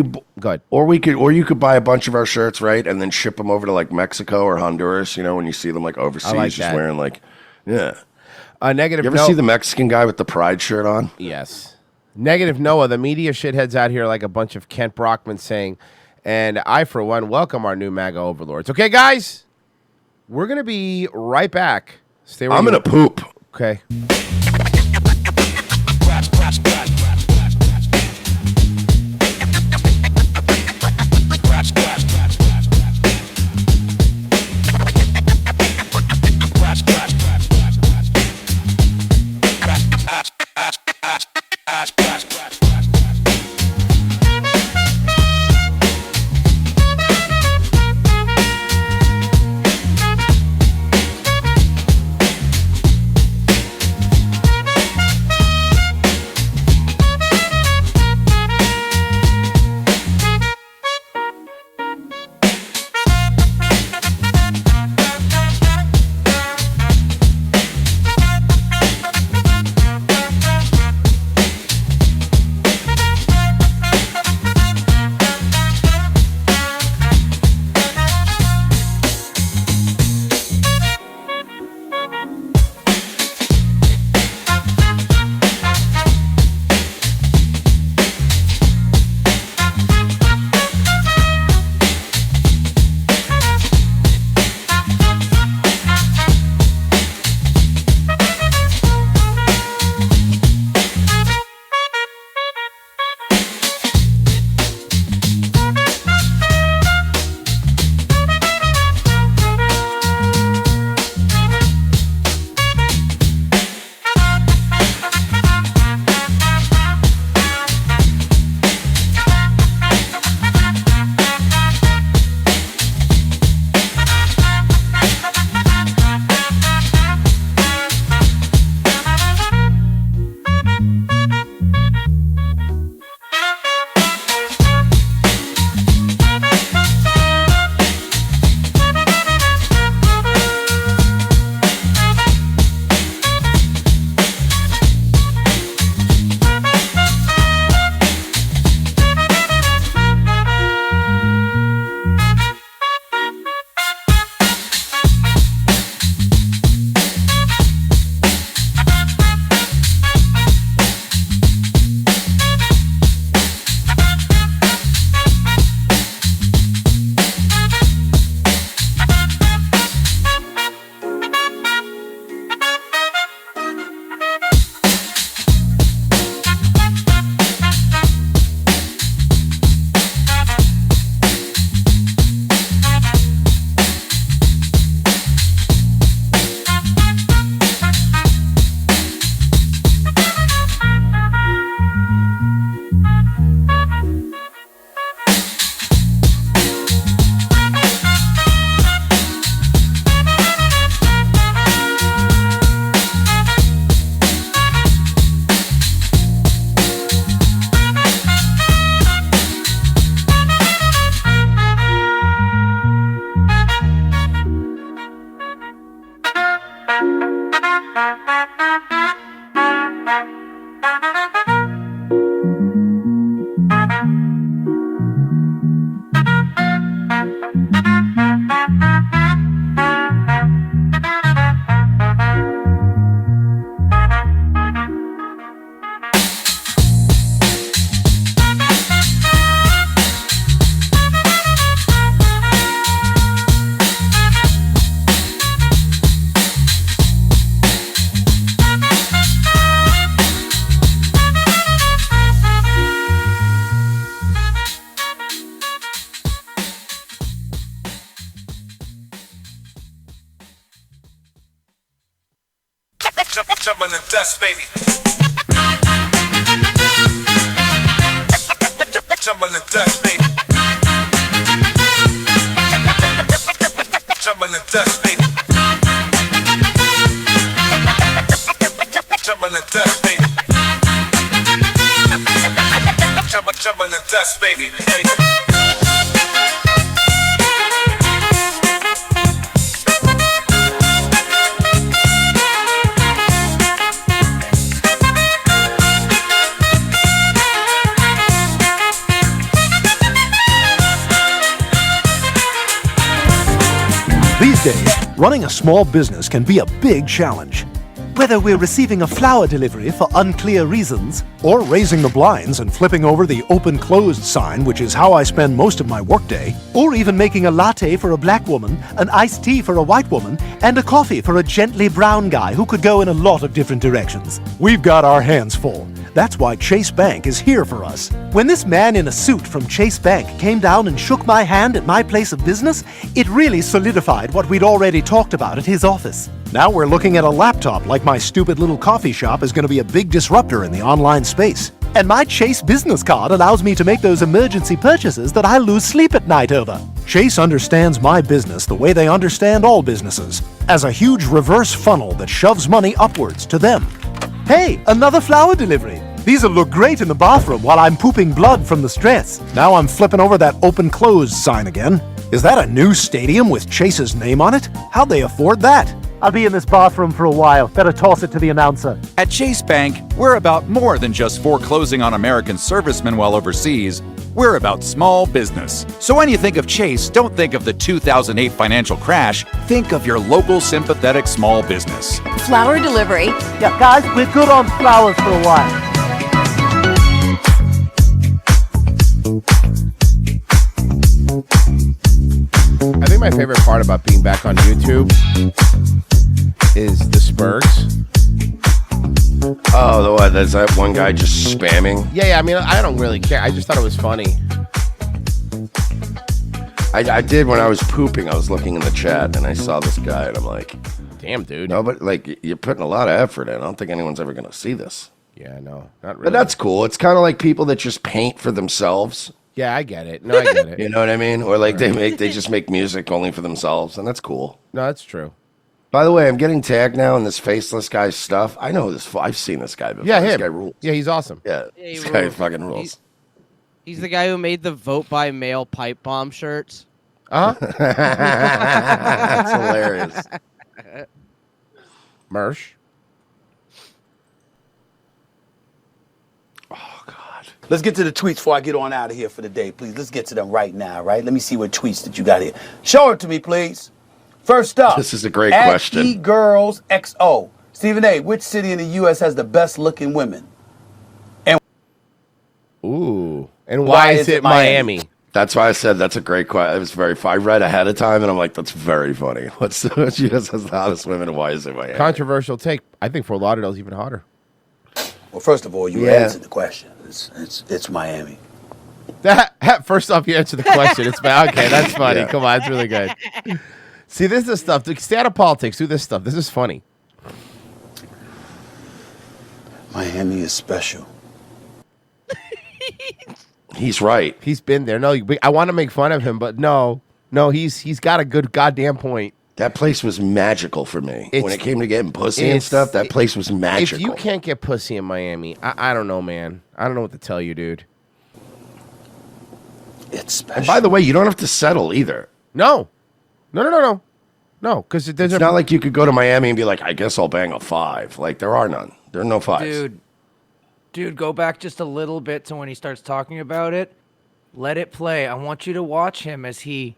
good. Or you could buy a bunch of our shirts, right, and then ship them over to like Mexico or Honduras. You know, when you see them like overseas, like just that. wearing like, yeah. Negative. You ever see the Mexican guy with the pride shirt on? Yes. Negative Noah. The media shitheads out here like a bunch of Kent Brockman saying, and I for one welcome our new MAGA overlords. Okay, guys, we're gonna be right back. Stay. I'm gonna poop. Okay. Jump on the dust, baby. Jump on the dust, baby. Jump on the dust, baby. Jump on the dust, baby. Jump on the dust, baby. Running a small business can be a big challenge. Whether we're receiving a flower delivery for unclear reasons, or raising the blinds and flipping over the open-closed sign, which is how I spend most of my workday, or even making a latte for a black woman, an iced tea for a white woman, and a coffee for a gently brown guy who could go in a lot of different directions. We've got our hands full. That's why Chase Bank is here for us. When this man in a suit from Chase Bank came down and shook my hand at my place of business, it really solidified what we'd already talked about at his office. Now we're looking at a laptop like my stupid little coffee shop is going to be a big disruptor in the online space. And my Chase business card allows me to make those emergency purchases that I lose sleep at night over. Chase understands my business the way they understand all businesses, as a huge reverse funnel that shoves money upwards to them. Hey, another flower delivery. These'll look great in the bathroom while I'm pooping blood from the stress. Now I'm flipping over that open-closed sign again. Is that a new stadium with Chase's name on it? How'd they afford that? I'll be in this bathroom for a while. Better toss it to the announcer. At Chase Bank, we're about more than just foreclosing on American servicemen while overseas. We're about small business. So when you think of Chase, don't think of the 2008 financial crash. Think of your local sympathetic small business. Flower delivery. Yeah, guys, we're good on flowers for a while. I think my favorite part about being back on YouTube is the Spurgs. Oh, the what? There's that one guy just spamming. Yeah. I mean, I don't really care. I just thought it was funny. I did when I was pooping. I was looking in the chat and I saw this guy and I'm like, damn, dude. No, but like you're putting a lot of effort in. I don't think anyone's ever going to see this. Yeah, no, not really. But that's cool. It's kind of like people that just paint for themselves. Yeah, I get it. No, I get it. You know what I mean? Or like they just make music only for themselves, and that's cool. No, that's true. By the way, I'm getting tagged now in this faceless guy's stuff. I know this. I've seen this guy before. Yeah, This him. guy rules. Yeah, he's awesome. Yeah, he this guy rules. fucking rules. He's the guy who made the vote by mail pipe bomb shirts. That's hilarious. Mersh. Let's get to the tweets before I get on out of here for the day, please. Let's get to them right now, right? Let me see what tweets that you got here. Show it to me, please. First up. This is a great at question. eGirlsXO. Stephen A., which city in the U.S. has the best looking women? And Ooh. And why is it Miami? That's why I said that's a great question. It was very. I read ahead of time, and I'm like, that's very funny. What's the U.S. has the hottest women, and why is it Miami? Controversial take. I think Fort Lauderdale's even hotter. Well, first of all, you answered the question. It's Miami. First off, you answered the question. It's okay. That's funny. Yeah. Come on, it's really good. See, this is the stuff. Stay out of politics. Do this stuff. This is funny. Miami is special. He's right. He's been there. No, I want to make fun of him, but no, he's got a good goddamn point. That place was magical for me. When it came to getting pussy and it's- stuff, that place was magical. If you can't get pussy in Miami, I don't know, man. I don't know what to tell you, dude. It's special. And by the way, you don't have to settle either. No, because there's It's not like you could go to Miami and be like, I guess I'll bang a 5. Like, there are none. There are no 5s. Dude, go back just a little bit to when he starts talking about it. Let it play. I want you to watch him as he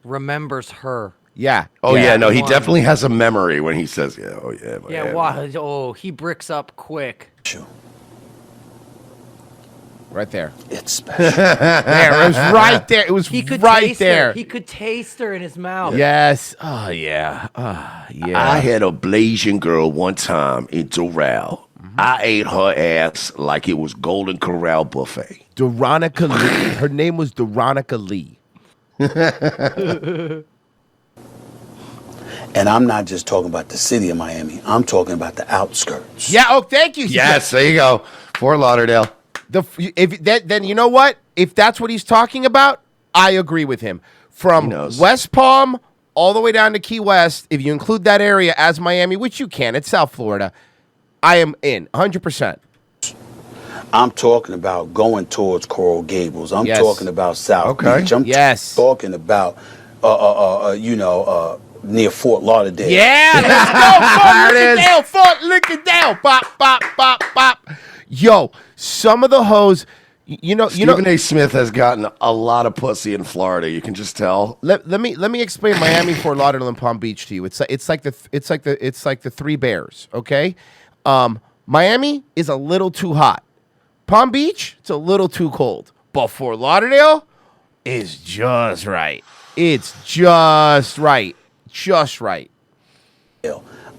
remembers her. Yeah. Oh, yeah, no, he One. definitely has a memory when he says, yeah, oh, yeah. Yeah, Miami. wow. Oh, he bricks up quick. Right there. It's special. There, it was right there. It was He could right taste there. Her. He could taste her in his mouth. Yes. Oh, yeah. Yeah. I had a Blasian girl one time in Doral. I ate her ass like it was Golden Corral buffet. Veronica Lee. Her name was Veronica Lee. And I'm not just talking about the city of Miami. I'm talking about the outskirts. Yeah. Oh, thank you. Yes, there you go. Fort Lauderdale. Then you know what? If that's what he's talking about, I agree with him. From West Palm all the way down to Key West, if you include that area as Miami, which you can, it's South Florida, I am in 100%. I'm talking about going towards Coral Gables. I'm Yes. talking about South Beach. I'm talking about, near Fort Lauderdale. Yeah, let's go. Fort Lickendale. Bop, bop, bop, bop. Yo, some of the hoes, Stephen A. Smith has gotten a lot of pussy in Florida. You can just tell. Let me explain Miami, Fort Lauderdale, and Palm Beach to you. It's like the Three Bears. Okay, Miami is a little too hot. Palm Beach, it's a little too cold. But Fort Lauderdale is just right. It's just right. Just right.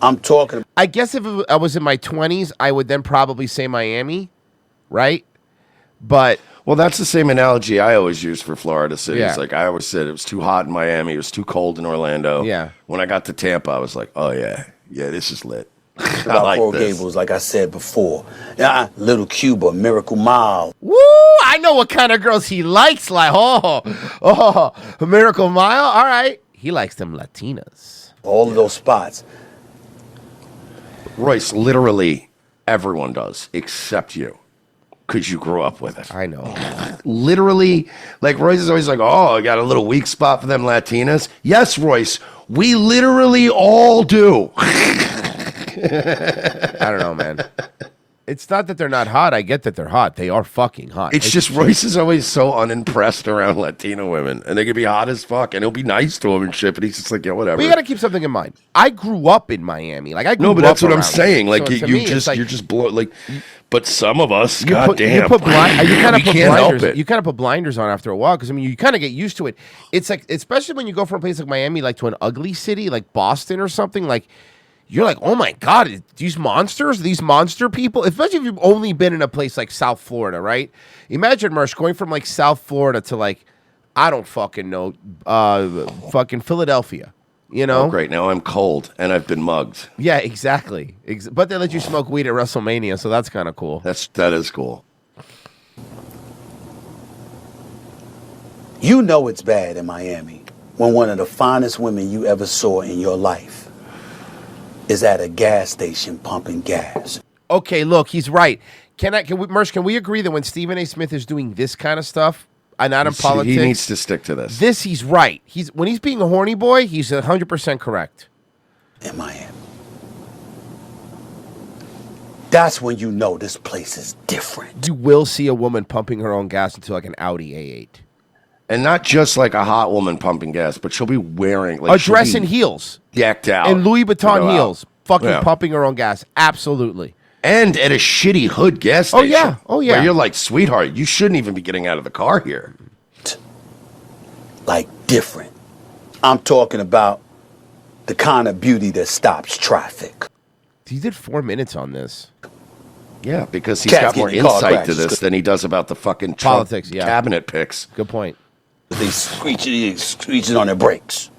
I'm talking. I guess if I was in my 20s, I would then probably say Miami, right? But well, that's the same analogy I always use for Florida cities. Yeah. Like I always said, it was too hot in Miami. It was too cold in Orlando. Yeah. When I got to Tampa, I was like, oh yeah, this is lit. I About like Coral this. Gables, like I said before. Little Cuba, Miracle Mile. woo, I know what kind of girls he likes. Like, Miracle Mile. All right, he likes them Latinas. All of those spots. Royce, literally everyone does except you. Because you grew up with it. I know. Literally, like Royce is always like, oh, I got a little weak spot for them Latinas. Yes, Royce, we literally all do. I don't know, man. It's not that they're not hot. I get that they're hot. They are fucking hot. It's just Royce is always so unimpressed around Latino women. And they can be hot as fuck. And he'll be nice to them and shit. But he's just like, yeah, whatever. But you got to keep something in mind. I grew up in Miami. Like I grew No, but up that's what I'm around saying. it. Like So to you me, it's just like, you're just like. But some of us, you goddamn, put blinders. You kind of we put can't blinders. help it. You kind of put blinders on after a while because I mean you kind of get used to it. It's like especially when you go from a place like Miami, like to an ugly city like Boston or something. Like you're like, oh my god, these monsters, these monster people. Especially if you've only been in a place like South Florida, right? Imagine Mersh going from like South Florida to like I don't fucking know, fucking Philadelphia. You know, Oh, great. Now I'm cold and I've been mugged. Yeah, exactly. But they let you smoke weed at WrestleMania, so that's kind of cool. That is cool. You know it's bad in Miami when one of the finest women you ever saw in your life is at a gas station pumping gas. Okay, look, he's right. Mersh, can we agree that when Stephen A. Smith is doing this kind of stuff, not in politics, He needs to stick to this. He's right. When he's being a horny boy, he's 100% correct. In Miami. That's when you know this place is different. You will see a woman pumping her own gas into like an Audi A8. And not just like a hot woman pumping gas, but she'll be wearing A dress and heels. Decked out. And Louis to Vuitton go out. heels. Fucking Yeah. pumping her own gas. Absolutely. And at a shitty hood gas Oh, station. yeah. Oh, yeah. Where you're like, sweetheart, you shouldn't even be getting out of the car here. Like different. I'm talking about the kind of beauty that stops traffic. He did 4 minutes on this. Yeah, because he's Cats got more getting car insight to crashes. this than he does about the fucking Trump Politics, yeah. cabinet picks. Good point. They screeching on their brakes,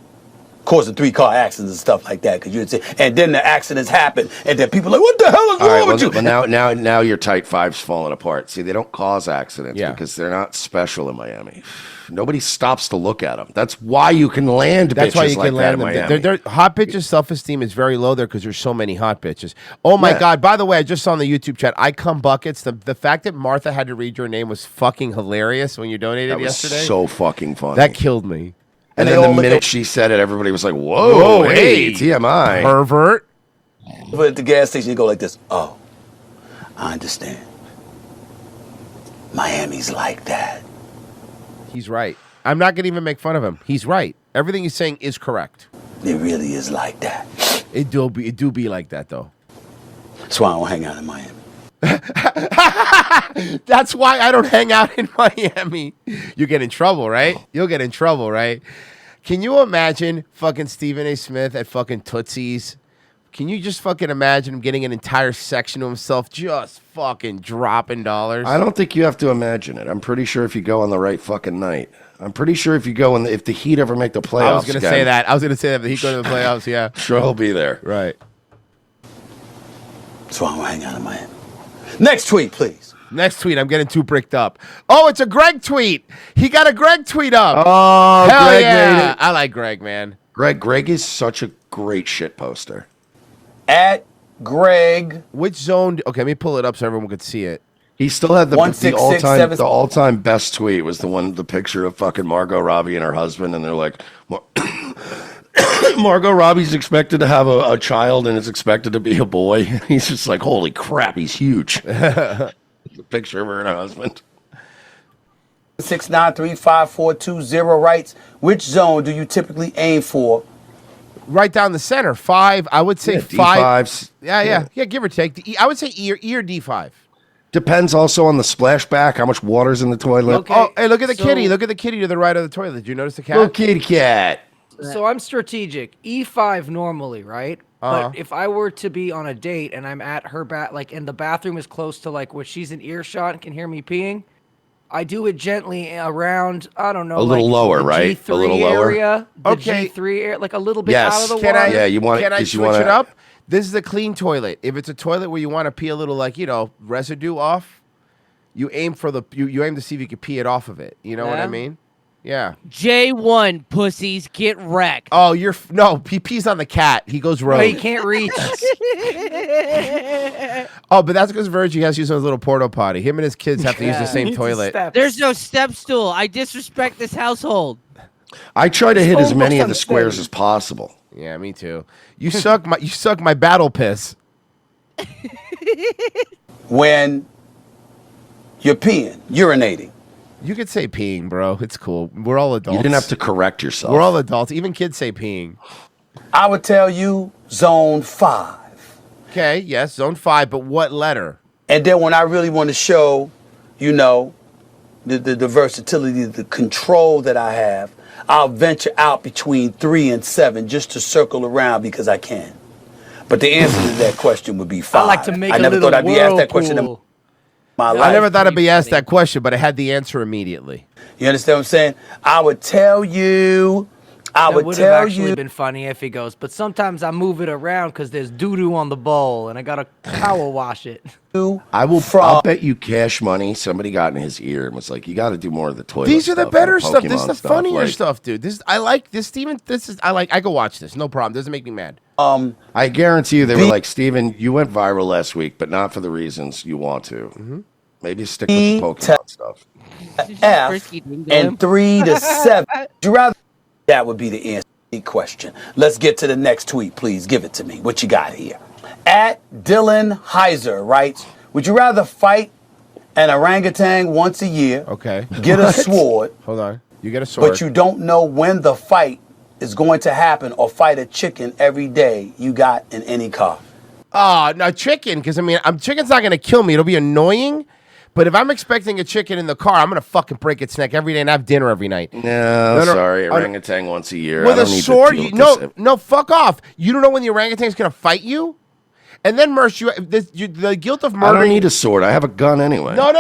causing 3-car accidents and stuff like that. Because you'd say, and then the accidents happen, and then people are like, what the hell is All right, wrong with you? well now your tight five's falling apart. See, they don't cause accidents because they're not special in Miami. Nobody stops to look at them. That's why you can land That's bitches why you like can that land in them. Miami. Hot bitches' self-esteem is very low there because there's so many hot bitches. Oh my Yeah. God! By the way, I just saw in the YouTube chat, I come buckets. The fact that Martha had to read your name was fucking hilarious when you donated That was yesterday. so fucking funny. That killed me. And they then all the look minute at- she said it, everybody was like, whoa, hey, TMI. Pervert. But at the gas station, you go like this. Oh, I understand. Miami's like that. He's right. I'm not going to even make fun of him. He's right. Everything he's saying is correct. It really is like that. It do be like that though. That's why I don't hang out in Miami. That's why I don't hang out in Miami. You get in trouble, right? You'll get in trouble, right? Can you imagine fucking Stephen A. Smith at fucking Tootsie's? Can you just fucking imagine him getting an entire section to himself, just fucking dropping dollars? I don't think you have to imagine it. I'm pretty sure if you go on the right fucking night. I'm pretty sure if you go if the Heat ever make the playoffs. I was gonna again, say that. But he go to the playoffs. Yeah, Sure, he'll be there. right. That's why I don't hang out in Miami. Next tweet, please. Next tweet. I'm getting too bricked up. Oh, it's a Greg tweet. He got a Greg tweet up. Oh, hell Greg yeah! made it. I like Greg, man. Greg is such a great shit poster. At Greg. Which zone? Okay, let me pull it up so everyone could see it. He still had the 16677. all-time best tweet was the picture of fucking Margot Robbie and her husband, and they're like, Margot Robbie's expected to have a child, and it's expected to be a boy. He's just like, holy crap, he's huge. The picture of her and her husband. 6935420 writes, which zone do you typically aim for? Right down the center. 5. I would say Yeah, 5. D5s. Yeah, give or take. I would say E or D5. Depends also on the splashback, how much water's in the toilet. Oh, hey, look at the kitty. Look at the kitty to the right of the toilet. Did you notice the cat? Little kitty cat. So I'm strategic. E5 normally, right? Uh-huh. But if I were to be on a date and I'm at her and the bathroom is close to like where she's in earshot and can hear me peeing, I do it gently around, I don't know, A little like lower, the right? G3 A little lower. area, the Okay. G3 area, like a little bit Yes. out of the Can water. I? Yeah, you want it- Can I 'cause you switch wanna- it up? This is a clean toilet. If it's a toilet where you want to pee a little, like residue off, you aim for you aim to see if you can pee it off of it. You know what I Yeah. mean? Yeah. J1 pussies get wrecked. Oh, no. He pees on the cat. He goes rogue. No, he can't reach. Oh, but that's because Virgie has to use his little porta potty. Him and his kids have to use the same toilet. There's no step stool. I disrespect this household. I try to hit as Almost many of on the the squares stage. as possible. Yeah, me too. You suck my battle piss. When you're peeing, urinating. You could say peeing, bro. It's cool. We're all adults. You didn't have to correct yourself. We're all adults. Even kids say peeing. I would tell you zone 5. Okay, yes, zone 5, but what letter? And then when I really want to show, the versatility, the control that I have, I'll venture out between 3 and 7 just to circle around because I can. But the answer to that question would be 5. I like to make I a never little thought I'd be asked that question in whirlpool. my life. I never thought I'd be asked that question, but I had the answer immediately. You understand what I'm saying? I would tell you. I That would would tell have actually you. been funny if he goes, but sometimes I move it around because there's doo-doo on the bowl and I gotta power wash it. I'll bet you cash money somebody got in his ear and was like, you got to do more of the toilet These are the stuff, better the stuff. This is Pokemon the stuff. funnier Like, stuff, dude. I like this, Steven. I could watch this. No problem. Doesn't make me mad. I guarantee you they were like, Steven, you went viral last week, but not for the reasons you want to. Mm-hmm. Maybe stick with the Pokemon stuff. F and 3 to 7. Would you rather? That would be the answer to the question. Let's get to the next tweet, please. Give it to me. What you got here? At Dylan Heiser writes, would you rather fight an orangutan once a year? Okay. Get a sword. Hold on. You get a sword. But you don't know when the fight is going to happen, or fight a chicken every day you got in any car? Oh, no, chicken, because chicken's not going to kill me. It'll be annoying. But if I'm expecting a chicken in the car, I'm going to fucking break its neck every day and have dinner every night. No, sorry. Orangutan once a year. With I a don't need to sword? deal with this. No, fuck off. You don't know when the orangutan's going to fight you? And then, Mersh, the guilt of I murder. don't need a sword. I have a gun anyway. No.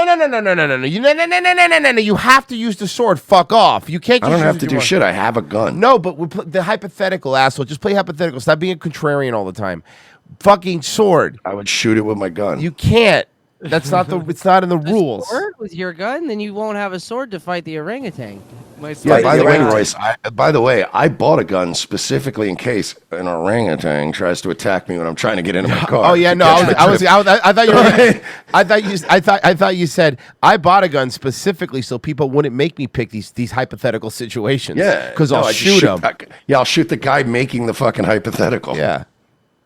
You have to use the sword. Fuck off. You can't. I Just don't have use to what do you want. shit. I have a gun. No, but the hypothetical, asshole. Just play hypothetical. Stop being a contrarian all the time. Fucking sword. I would shoot it with my gun. You can't. That's not the. It's not in the rules. Sword with your gun, then you won't have a sword to fight the orangutan. Yeah, by the way, Royce, I bought a gun specifically in case an orangutan tries to attack me when I'm trying to get into my car. Oh yeah, no, I thought you were, I thought you said I bought a gun specifically so people wouldn't make me pick these hypothetical situations. Yeah, because no, I'll I just shoot them. Yeah, I'll shoot the guy making the fucking hypothetical. Yeah.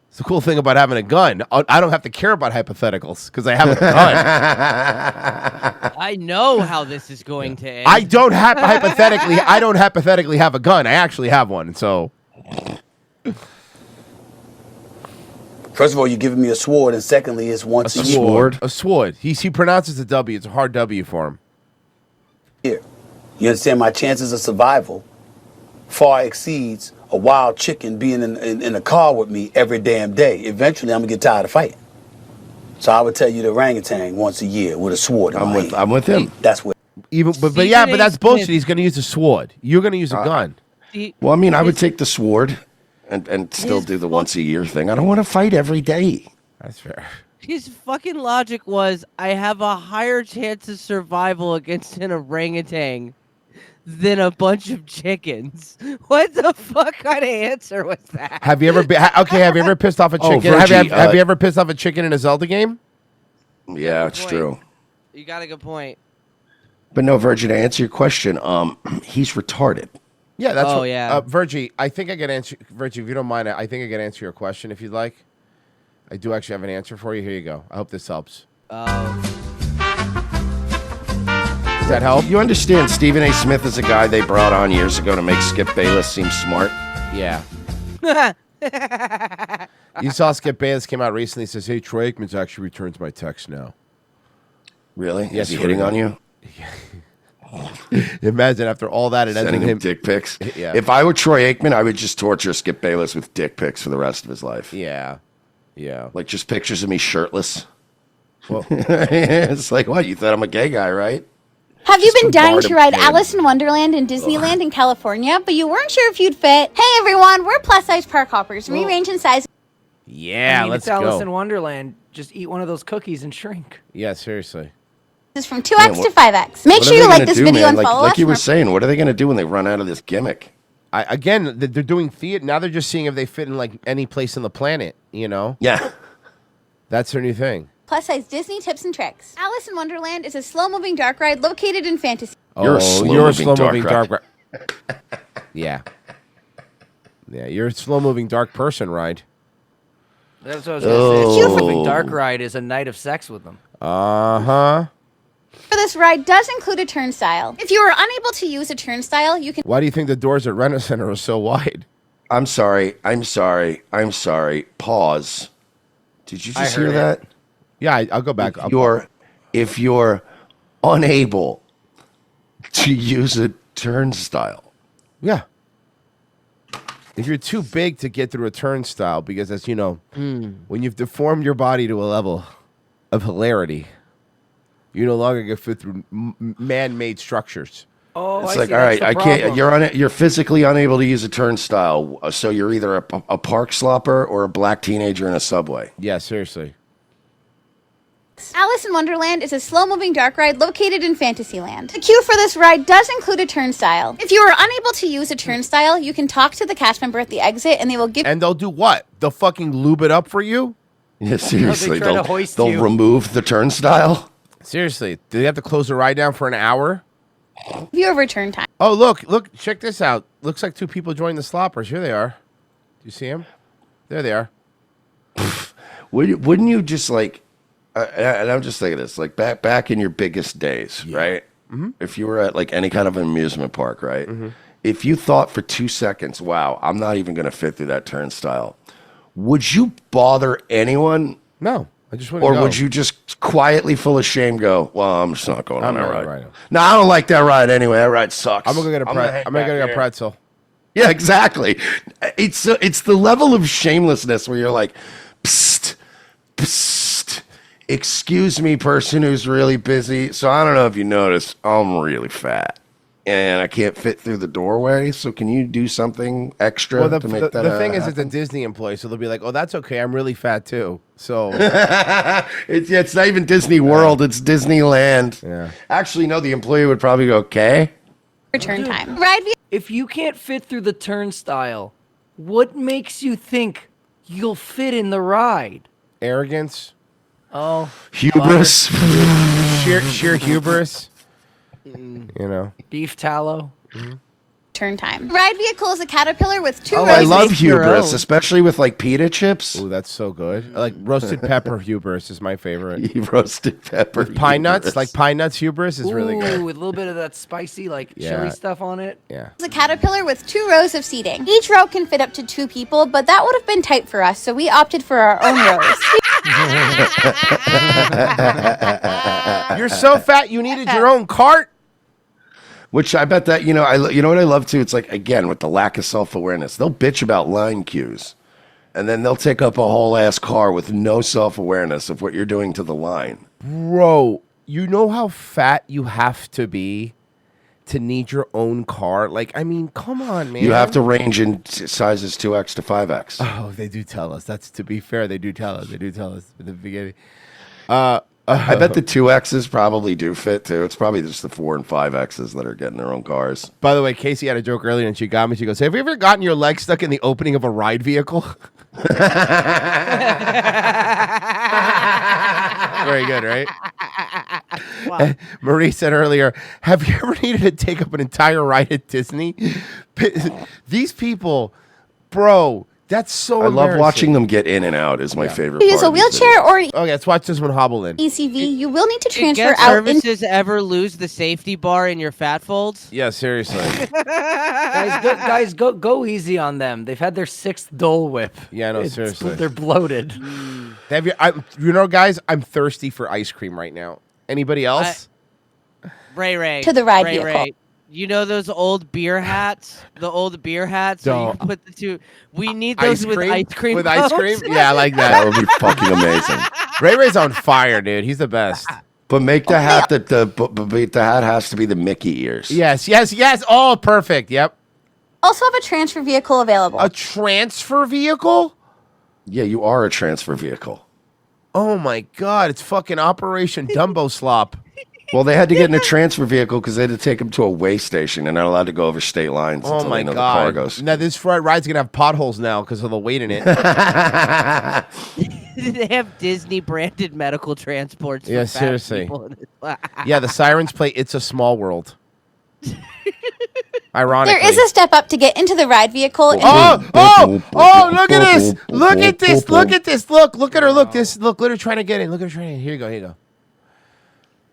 It's the cool thing about having a gun. I don't have to care about hypotheticals because I have a gun. I know how this is going to end. I don't hypothetically have a gun. I actually have one. So First of all, you're giving me a sword, and secondly, it's once a year. A sword. He pronounces the W. It's a hard W for him. Here, you understand? My chances of survival far exceeds a wild chicken being in a car with me every damn day. Eventually, I'm gonna get tired of fighting. So I would tell you the orangutan once a year with a sword. I'm with him. That's what. But that's bullshit. He's going to use a sword. You're going to use a gun. Well, I mean, I would take the sword and still do the once a year thing. I don't want to fight every day. That's fair. His fucking logic was, I have a higher chance of survival against an orangutan than a bunch of chickens. What the fuck kind of answer was that? Have you ever been okay? Have you ever pissed off a Oh, chicken? Virgie, have you ever pissed off a chicken in a Zelda game? Yeah, it's true. You got a good point. But no, Virgin, to answer your question, he's retarded. Yeah, that's. Oh, what, yeah. Virgie, I think I can answer. Virgie, if you don't mind, I think I can answer your question if you'd like. I do actually have an answer for you. Here you go. I hope this helps. Does that help? You understand Stephen A. Smith is a guy they brought on years ago to make Skip Bayless seem smart? Yeah. You saw Skip Bayless came out recently. Says, "Hey, Troy Aikman's actually returns my text now." Really? Yes, Is he hitting on you? Imagine after all that, it Sending ended him dick pics. Yeah. If I were Troy Aikman, I would just torture Skip Bayless with dick pics for the rest of his life. Yeah. Yeah. Like just pictures of me shirtless. Well, it's like, what? You thought I'm a gay guy, right? Have you been dying bombarded to ride him. Alice in Wonderland in Disneyland in California, but you weren't sure if you'd fit? Hey everyone, we're plus size park hoppers. We range in size. Yeah, I mean, let's it's Alice go. in Wonderland. Just eat one of those cookies and shrink. Yeah, seriously. This is from 2x to 5x. Make What are sure they you like gonna this do, video man? and Like, follow like us. you were for- saying, what are they going to do when they run out of this gimmick? Again, they're doing theater now. They're just seeing if they fit in like any place on the planet. You know? Yeah. That's their new thing. Plus size Disney tips and tricks. Alice in Wonderland is a slow-moving dark ride located in Fantasy. You're a slow-moving dark ride. Yeah. Yeah, you're a slow-moving dark person ride. That's what I was going to say. Oh. Moving dark ride is a night of sex with them. Uh-huh. For this ride does include a turnstile. If you are unable to use a turnstile, you can. Why do you think the doors at Rent Center are so wide? I'm sorry. Pause. Did you I just heard hear it. that? Yeah, I'll go back. If you're unable to use a turnstile. Yeah. If you're too big to get through a turnstile, because as you know, when you've deformed your body to a level of hilarity, you no longer can fit through man-made structures. Oh, It's like, all right, I can't. You're physically unable to use a turnstile, so you're either a park slopper or a black teenager in a subway. Yeah, seriously. Alice in Wonderland is a slow-moving dark ride located in Fantasyland. The queue for this ride does include a turnstile. If you are unable to use a turnstile, you can talk to the cast member at the exit, and they will give. And they'll do what? They'll fucking lube it up for you? Yeah, seriously, try to hoist they'll you. remove the turnstile. Seriously, do they have to close the ride down for an hour? View of return time. Oh, look, check this out. Looks like two people joined the sloppers. Here they are. Do you see them? There they are. Wouldn't you just like? And I'm just thinking this, like back in your biggest days, right? Mm-hmm. If you were at like any kind of an amusement park, right? If you thought for 2 seconds, "Wow, I'm not even going to fit through that turnstile," would you bother anyone? No, I just Or wouldn't go. would you just quietly, full of shame, go, "Well, I'm just not going on I'm that not ride." riding. No, I don't like that ride anyway. That ride sucks. I'm gonna get a gonna head I'm gonna back get a here. pretzel. Yeah, exactly. It's the level of shamelessness where you're like, psst, psst. Excuse me, person who's really busy. So I don't know if you noticed, I'm really fat. And I can't fit through the doorway. So can you do something extra Well, to make that the thing is, it's a happen? Disney employee, so they'll be like, "Oh, that's okay. I'm really fat too." So it's not even Disney World. It's Disneyland. Yeah. Actually, no, the employee would probably go, okay. Return time. Ride view. If you can't fit through the turnstile, what makes you think you'll fit in the ride? Arrogance. Oh. Hubris. sheer hubris. You know. Beef tallow. Turn time. Ride vehicle is a caterpillar with two Oh, rows. I love Make your hubris, own. especially with like pita chips. Ooh, that's so good. Like roasted pepper hubris is my favorite. Roasted pepper. With pine nuts, hubris. like pine nuts hubris is really Ooh, good. with a little bit of that spicy, like Yeah. chili stuff on it. Yeah. It's a caterpillar with 2 rows of seating. Each row can fit up to 2 people, but that would have been tight for us, so we opted for our own rows. You're so fat you needed your own cart. Which I bet that, you know what I love too? It's like, again, with the lack of self-awareness, they'll bitch about line queues and then they'll take up a whole ass car with no self-awareness of what you're doing to the line. Bro, you know how fat you have to be to need your own car? Like, I mean, come on, man. You have to range in sizes 2X to 5X. Oh, they do tell us. That's, to be fair, they do tell us. They do tell us at the beginning. I bet the 2Xs probably do fit too. It's probably just the 4 and 5Xs that are getting their own cars. By the way, Casey had a joke earlier and she got me. She goes, "Have you ever gotten your leg stuck in the opening of a ride vehicle?" Very good, right? Marie said earlier, "Have you ever needed to take up an entire ride at Disney?" These people, bro, That's so I love embarrassing. watching them get in and out. Is my favorite. Use part a of these wheelchair or Okay, let's watch this one hobble in. ECV, you will need to Did transfer Get out in Services ever lose the safety bar in your fat folds? Yeah, seriously. guys, go easy on them. They've had their 6th Dole Whip. Yeah, no, seriously. They're bloated. Have you know, guys, I'm thirsty for ice cream right now. Anybody else? Ray. To the ride Ray, vehicle. You know those old beer hats? The old beer hats? So you Don't. can put the two. We need those with ice cream. With ice cream? cones. Yeah, I like that. That would be fucking amazing. Ray's on fire, dude. He's the best. But make the hat that the hat has to be the Mickey ears. Yes. Oh, perfect. Yep. also have a transfer vehicle available. A transfer vehicle? Yeah, you are a transfer vehicle. Oh my God! It's fucking Operation Dumbo Slop. Well, they had to get in a transfer vehicle because they had to take them to a way station. They're not allowed to go over state lines Oh until my they know the car God! goes. Now this ride's gonna have potholes now because of the weight in it. They have Disney branded medical transports. Yeah, for fat seriously. people in it. Yeah, the sirens play "It's a Small World." Ironically, There is a step up to get into the ride vehicle. and- Oh! Look at this! Look at this! Look at this! Look at her! Look at her trying to get in! Look at her trying to. Here you go.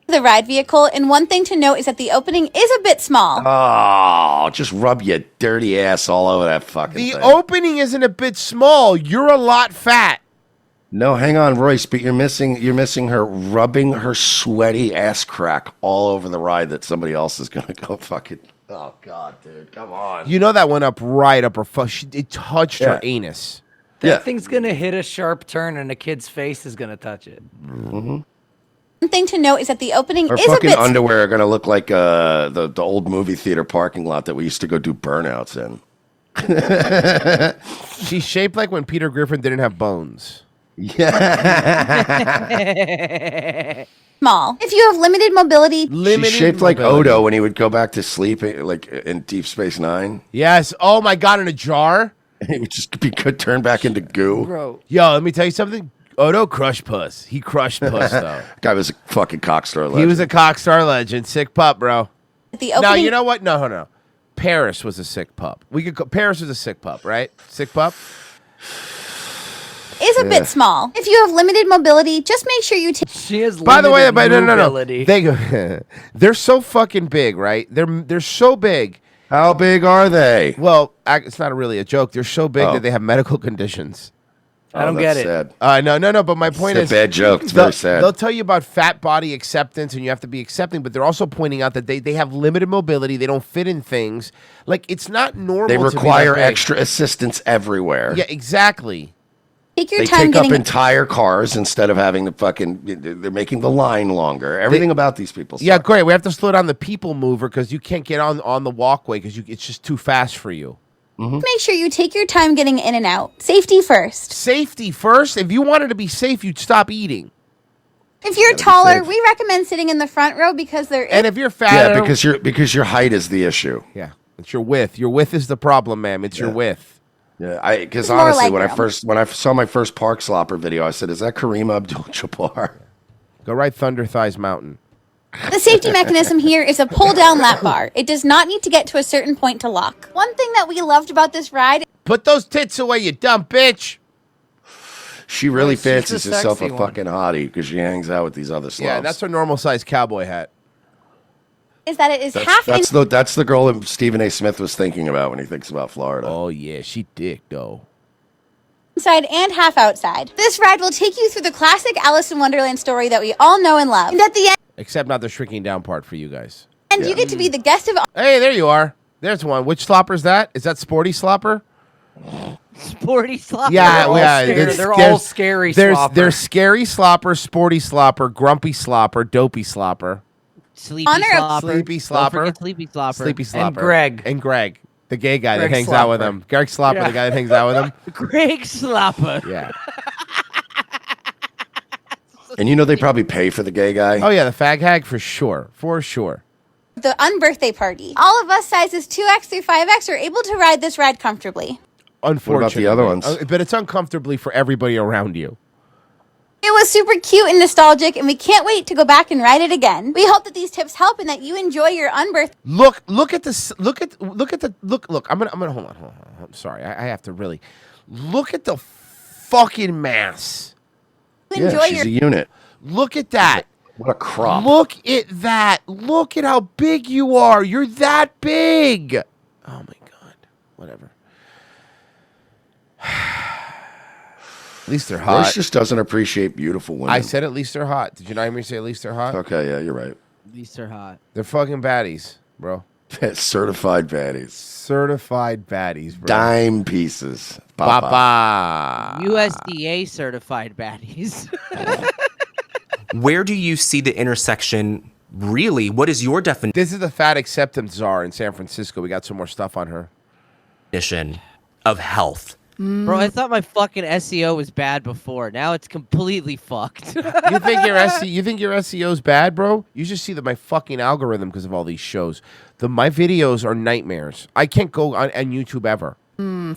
The ride vehicle, and one thing to note is that the opening is a bit small. Oh, just rub your dirty ass all over that fucking The thing. opening isn't a bit small. You're a lot fat. No, hang on, Royce, but you're missing her rubbing her sweaty ass crack all over the ride that somebody else is gonna go fucking. Oh God, dude, come on. You know that went up right up her. It touched her Yeah. anus. That thing's gonna hit a sharp turn, and a kid's face is gonna touch it. Mm-hmm. One thing to note is that the opening Her is a fucking bit underwear are gonna look like the old movie theater parking lot that we used to go do burnouts in. She's shaped like when Peter Griffin didn't have bones. Yeah. small. If you have limited mobility, She's shaped like Odo when he would go back to sleep, like in Deep Space Nine. Yes. Oh my God! In a jar. He would just be turned back into goo. Yo, let me tell you something. Odo crushed puss. He crushed puss though. Guy was a fucking cockstar legend. He was a cockstar legend. Sick pup, bro. the No, opening you know what? No. Paris was a sick pup. Paris was a sick pup, right? Sick pup. is a bit small. If you have limited mobility, just make sure you take. She has. By the way, no. mobility. They're so fucking big, right? They're so big. How big are they? Well, it's not really a joke. They're so big Oh. that they have medical conditions. I don't get it. Sad. No. But my point It's is, a bad joke. It's they'll- very sad. They'll tell you about fat body acceptance, and you have to be accepting. But they're also pointing out that they have limited mobility. They don't fit in things. Like it's not normal. They to be that require big. extra assistance everywhere. Yeah, exactly. Take your They time take up getting. entire cars instead of having the fucking. They're making the line longer. Everything about these people. Yeah, great. We have to slow down the people mover because you can't get on the walkway because it's just too fast for you. Make sure you take your time getting in and out. Safety first. Safety first. If you wanted to be safe, you'd stop eating. If you're taller, we recommend sitting in the front row because there is. And if you're fat, Yeah, because your height is the issue. Yeah, it's your width. Your width is the problem, ma'am. It's your width. Yeah, because More honestly, legroom. when I saw my first Park Slopper video, I said, "Is that Kareem Abdul-Jabbar?" Go right Thunder Thighs Mountain. The safety mechanism here is a pull-down lap bar. It does not need to get to a certain point to lock. One thing that we loved about this ride. Put those tits away, you dumb bitch. She really She's the fancies herself a sexy one. fucking hottie because she hangs out with these other slobs. Yeah, that's her normal size cowboy hat. Is that it is half that's the girl that Stephen A. Smith was thinking about when he thinks about Florida. Oh yeah, she dick though. inside and half outside. This ride will take you through the classic Alice in Wonderland story that we all know and love. And at the Except not the shrinking down part for you guys. end, you get to be the guest of Hey, there you are. There's one. Which slopper is that? Is that Sporty Slopper? Sporty slopper. Yeah, They're all scary There's slopper. scary slopper, sporty slopper, grumpy slopper, dopey slopper, Sleepy Honor of- slopper. sleepy Don't slopper, forget sleepy slopper. sleepy slopper, And and Greg. the gay guy that Greg hangs out with Slopper. him. Greg Slopper, Yeah. the guy that hangs out with him. Greg Slopper. Yeah. And you know they probably pay for the gay guy. Oh yeah, the fag hag for sure, for sure. the unbirthday party. All of us sizes 2X through 5X are able to ride this ride comfortably. Unfortunately, other ones? But it's uncomfortably for everybody around you. It was super cute and nostalgic, and we can't wait to go back and ride it again. We hope that these tips help and that you enjoy your unbirthday. Look at this. Look. I'm gonna hold on. I'm sorry. I have to really Look at the fucking mass. Yeah, she's a unit. Look at that. What a crop. Look at that. Look at how big you are. You're that big. Oh my God. Whatever. At least they're hot. Royce just doesn't appreciate beautiful women. I said at least they're hot. Did you not hear me say at least they're hot? Okay, yeah, you're right. At least they're hot. They're fucking baddies, bro. Certified baddies. Certified baddies, bro. Dime pieces. Papa. USDA certified baddies. Where do you see the intersection really? What is your definition This is the fat acceptance czar in San Francisco. We got some more stuff on her. of health? Bro, I thought my fucking SEO was bad before. Now it's completely fucked. You think your SEO's bad, bro? You just see that my fucking algorithm because of all these shows. My videos are nightmares. I can't go on YouTube ever. Yeah, No,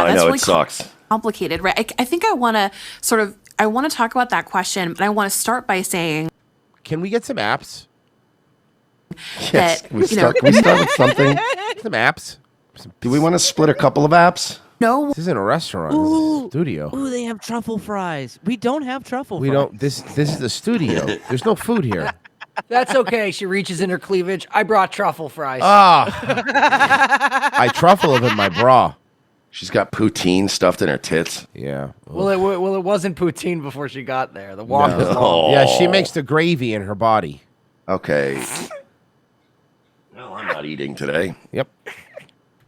I that's know, really it sucks. complicated, right? I think I want to talk about that question, but I want to start by saying, can we get some apps? Yes, that, we start with something. Some apps. Do we want to split a couple of apps? No. This isn't a restaurant. This is a studio. Ooh, they have truffle fries. We don't have truffle We fries. don't. This is the studio. There's no food here. That's okay. She reaches in her cleavage. I brought truffle fries. I truffle them in my bra. She's got poutine stuffed in her tits. Yeah. Well, it wasn't poutine before she got there. The walk was long. Yeah, she makes the gravy in her body. Okay. Well, I'm not eating today. Yep.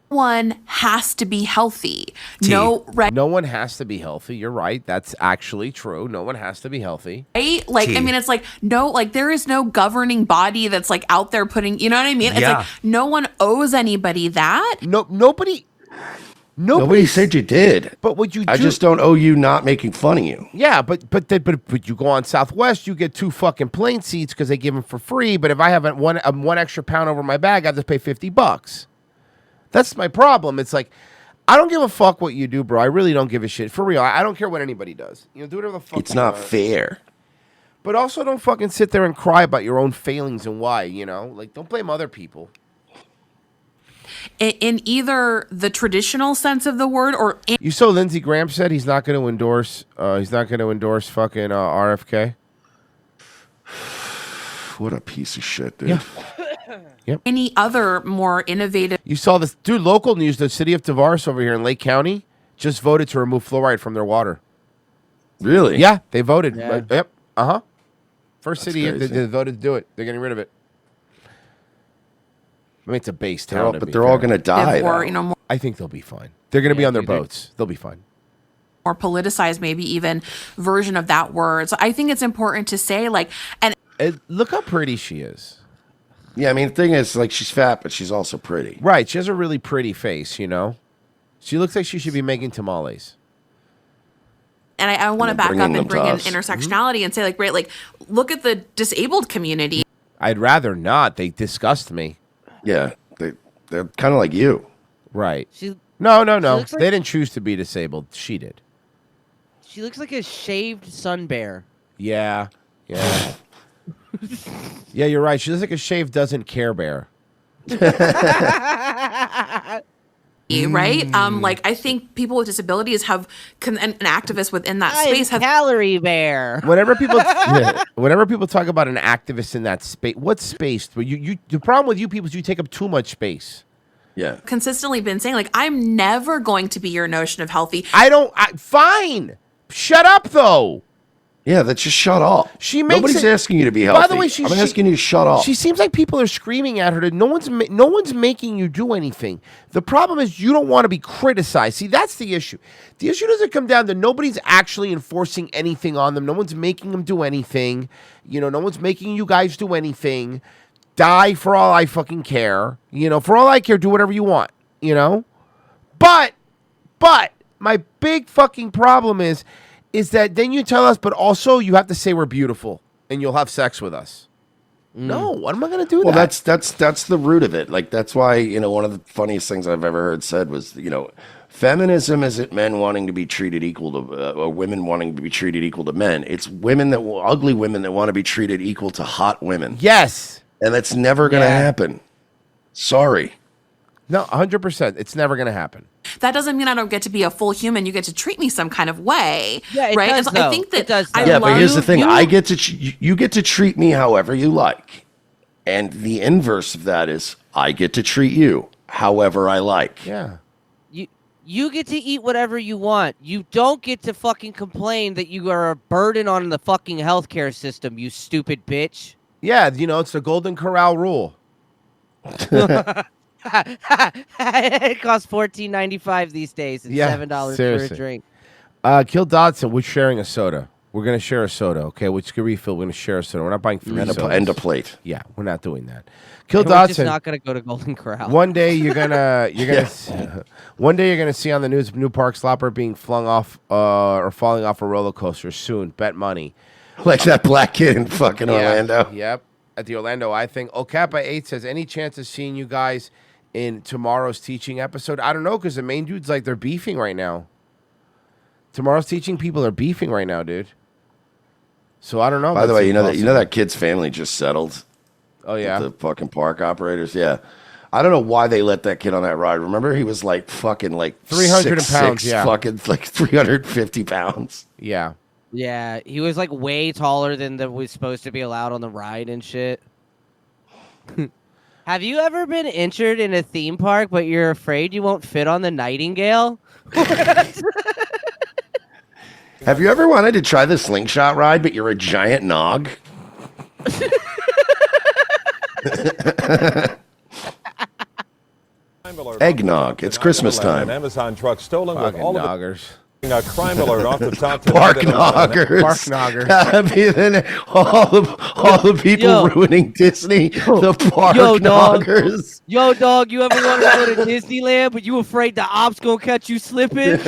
one has to be healthy. No one has to be healthy. You're right. That's actually true. No one has to be healthy. Right? Like, I mean, it's like, no, like there is no governing body that's like out there putting, you know what I mean? It's Yeah. like no one owes anybody that. Nobody said you did. But what you I do- just don't owe you not making fun of you. Yeah, but you go on Southwest, you get 2 fucking plane seats because they give them for free. But if I have one extra pound over my bag, I have to pay $50. That's my problem. It's like, I don't give a fuck what you do, bro. I really don't give a shit. For real, I don't care what anybody does. You know, do whatever the fuck. It's you not want. fair. But also, don't fucking sit there and cry about your own failings and why. You know, like don't blame other people. In either the traditional sense of the word or in You saw Lindsey Graham said he's not going to endorse. He's not going to endorse fucking RFK. What a piece of shit, dude. Yeah. any other more innovative You saw this, dude. Local news: the city of Tavares over here in Lake County just voted to remove fluoride from their water. Really? Yeah, they voted. Yeah. Yep. First That's city that crazy. they voted to do it. They're getting rid of it. I mean, it's a base They're town. all- to but be they're all fair. gonna die, or, though. you know, more- I think they'll be fine. They're going to be on their boats. They'll be fine. more politicized, maybe even version of that word. So I think it's important to say, like, and Look how pretty she is. Yeah, I mean, the thing is, like, she's fat, but she's also pretty. Right. She has a really pretty face. You know, she looks like she should be making tamales. I want to back up bringing them and bring to in us. intersectionality and say, like, right, like, look at the disabled community. I'd rather not. They disgust me. Yeah, they're kind of like you. Right. She No. looks like- They didn't choose to be disabled. She did. She looks like a shaved sun bear. Yeah. Yeah, you're right. She looks like a shaved doesn't care bear. Right? Like, I think people with disabilities have, and activists within that space have. Calorie bear. Whenever people talk about an activist in that space, what space? You the problem with you people is you take up too much space. Yeah. Consistently been saying, like, I'm never going to be your notion of healthy. Fine. Shut up, though. Yeah, that's just shut up. Nobody's it- asking you to be healthy. By the way, I'm asking you to shut up. She seems like people are screaming at her that no one's making you do anything. The problem is you don't want to be criticized. See, that's the issue. The issue doesn't come down to nobody's actually enforcing anything on them. No one's making them do anything. You know, no one's making you guys do anything. Die for all I fucking care. You know, for all I care, do whatever you want. You know? But my big fucking problem is that then you tell us, but also you have to say we're beautiful and you'll have sex with us. No, what am I going to do? Well, that? that's the root of it. Like, that's why, you know, one of the funniest things I've ever heard said was, you know, feminism isn't men wanting to be treated equal to, or women wanting to be treated equal to men. It's ugly women that want to be treated equal to hot women. Yes. And that's never going to happen. Sorry. No, 100%. It's never going to happen. that doesn't mean I don't get to be a full human. You get to treat me some kind of way. Yeah, it right? does, And so though. I think that It does, I though. Yeah, but here's the thing: you- I get to you get to treat me however you like, and the inverse of that is I get to treat you however I like. Yeah. You get to eat whatever you want. You don't get to fucking complain that you are a burden on the fucking healthcare system, you stupid bitch. Yeah, you know, it's the Golden Corral rule. It costs $14.95 these days and Yeah, $7 for a seriously. drink. Kill Dodson, we're sharing a soda. We're going to share a soda, okay? Which can refill. We're going to share a soda. We're not buying three And a sodas. plate. Yeah, we're not doing that. Kill And we're just Dodson. not gonna go to Golden Corral. One day you're gonna one day you're gonna see on the news New Park Slopper being flung off or falling off a roller coaster soon. Bet money. Like that black kid in fucking Orlando. Yep. At the Orlando, I think. Okappa8 says, any chance of seeing you guys in tomorrow's teaching episode? I don't know, because the main dude's like they're beefing right now. Tomorrow's teaching people are beefing right now, dude. So I don't know. By the That's way, you know impossible. that kid's family just settled. Oh yeah, with the fucking park operators. Yeah, I don't know why they let that kid on that ride. Remember, he was like fucking like 300 6'6", pounds, yeah. fucking like 350 pounds. Yeah. Yeah, he was like way taller than that was supposed to be allowed on the ride and shit. Have you ever been injured in a theme park, but you're afraid you won't fit on the Nightingale? Have you ever wanted to try the slingshot ride, but you're a giant nog? Eggnog. It's Christmas time. An Amazon truck stolen with Fucking all of noggers. A crime alert off the top. Park knoggers. Park knoggers. I mean, all the people Yo. ruining Disney. The park Yo, dog. knoggers. Yo, dog, you ever wanted to go to Disneyland, but you afraid the ops gonna catch you slipping?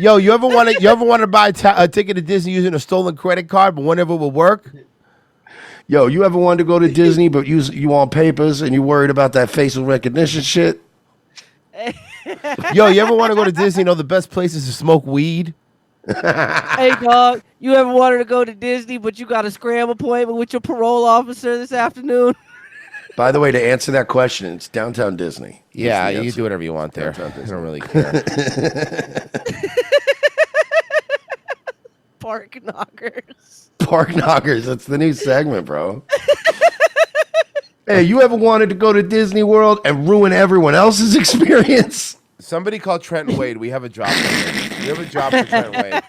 Yo, you ever want to buy a ticket to Disney using a stolen credit card, but one of it will work? Yo, you ever wanted to go to Disney, but you on papers and you worried about that facial recognition shit? Yo, you ever want to go to Disney and know the best places to smoke weed? Hey, dog, you ever wanted to go to Disney, but you got a scram appointment with your parole officer this afternoon? By the way, to answer that question, it's downtown Disney. Yeah, That's the you answer. do whatever you want there. Downtown I don't really care. Park knockers. Park knockers. That's the new segment, bro. Hey, you ever wanted to go to Disney World and ruin everyone else's experience? Somebody call Trenton Wade. We have a job for him. We have a job for Trenton Wade.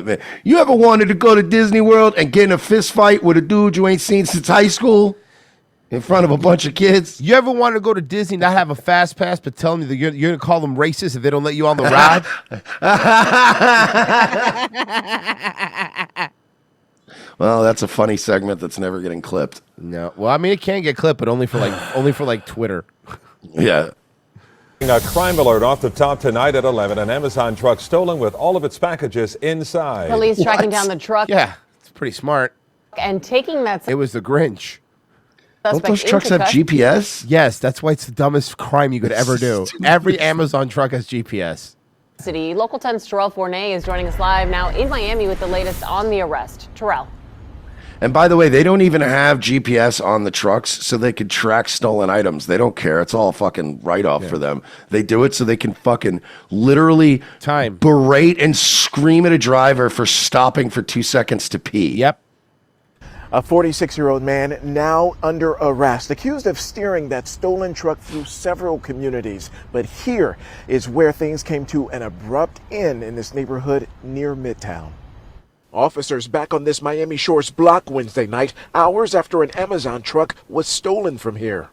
Man. You ever wanted to go to Disney World and get in a fist fight with a dude you ain't seen since high school in front of a bunch of kids? You ever wanted to go to Disney, not have a fast pass, but tell them that you're going to call them racist if they don't let you on the ride? Well, that's a funny segment that's never getting clipped. No. Well, I mean, it can get clipped, but only for like Twitter. Yeah. A crime alert off the top tonight at 11. An Amazon truck stolen with all of its packages inside. Police tracking down the truck Yeah, it's pretty smart. and taking that It was the Grinch. Don't suspect those trucks into have GPS? Yes, that's why it's the dumbest crime you could ever do. Every Amazon truck has GPS. custody. Local 10's Terrell Fournay is joining us live now in Miami with the latest on the arrest. Terrell. And by the way, they don't even have GPS on the trucks so they could track stolen items. They don't care. It's all fucking write-off for them. They do it so they can fucking literally berate and scream at a driver for stopping for 2 seconds to pee. Yep. A 46-year-old man now under arrest, accused of steering that stolen truck through several communities. But here is where things came to an abrupt end in this neighborhood near Midtown. Officers back on this Miami Shores block Wednesday night, hours after an Amazon truck was stolen from here.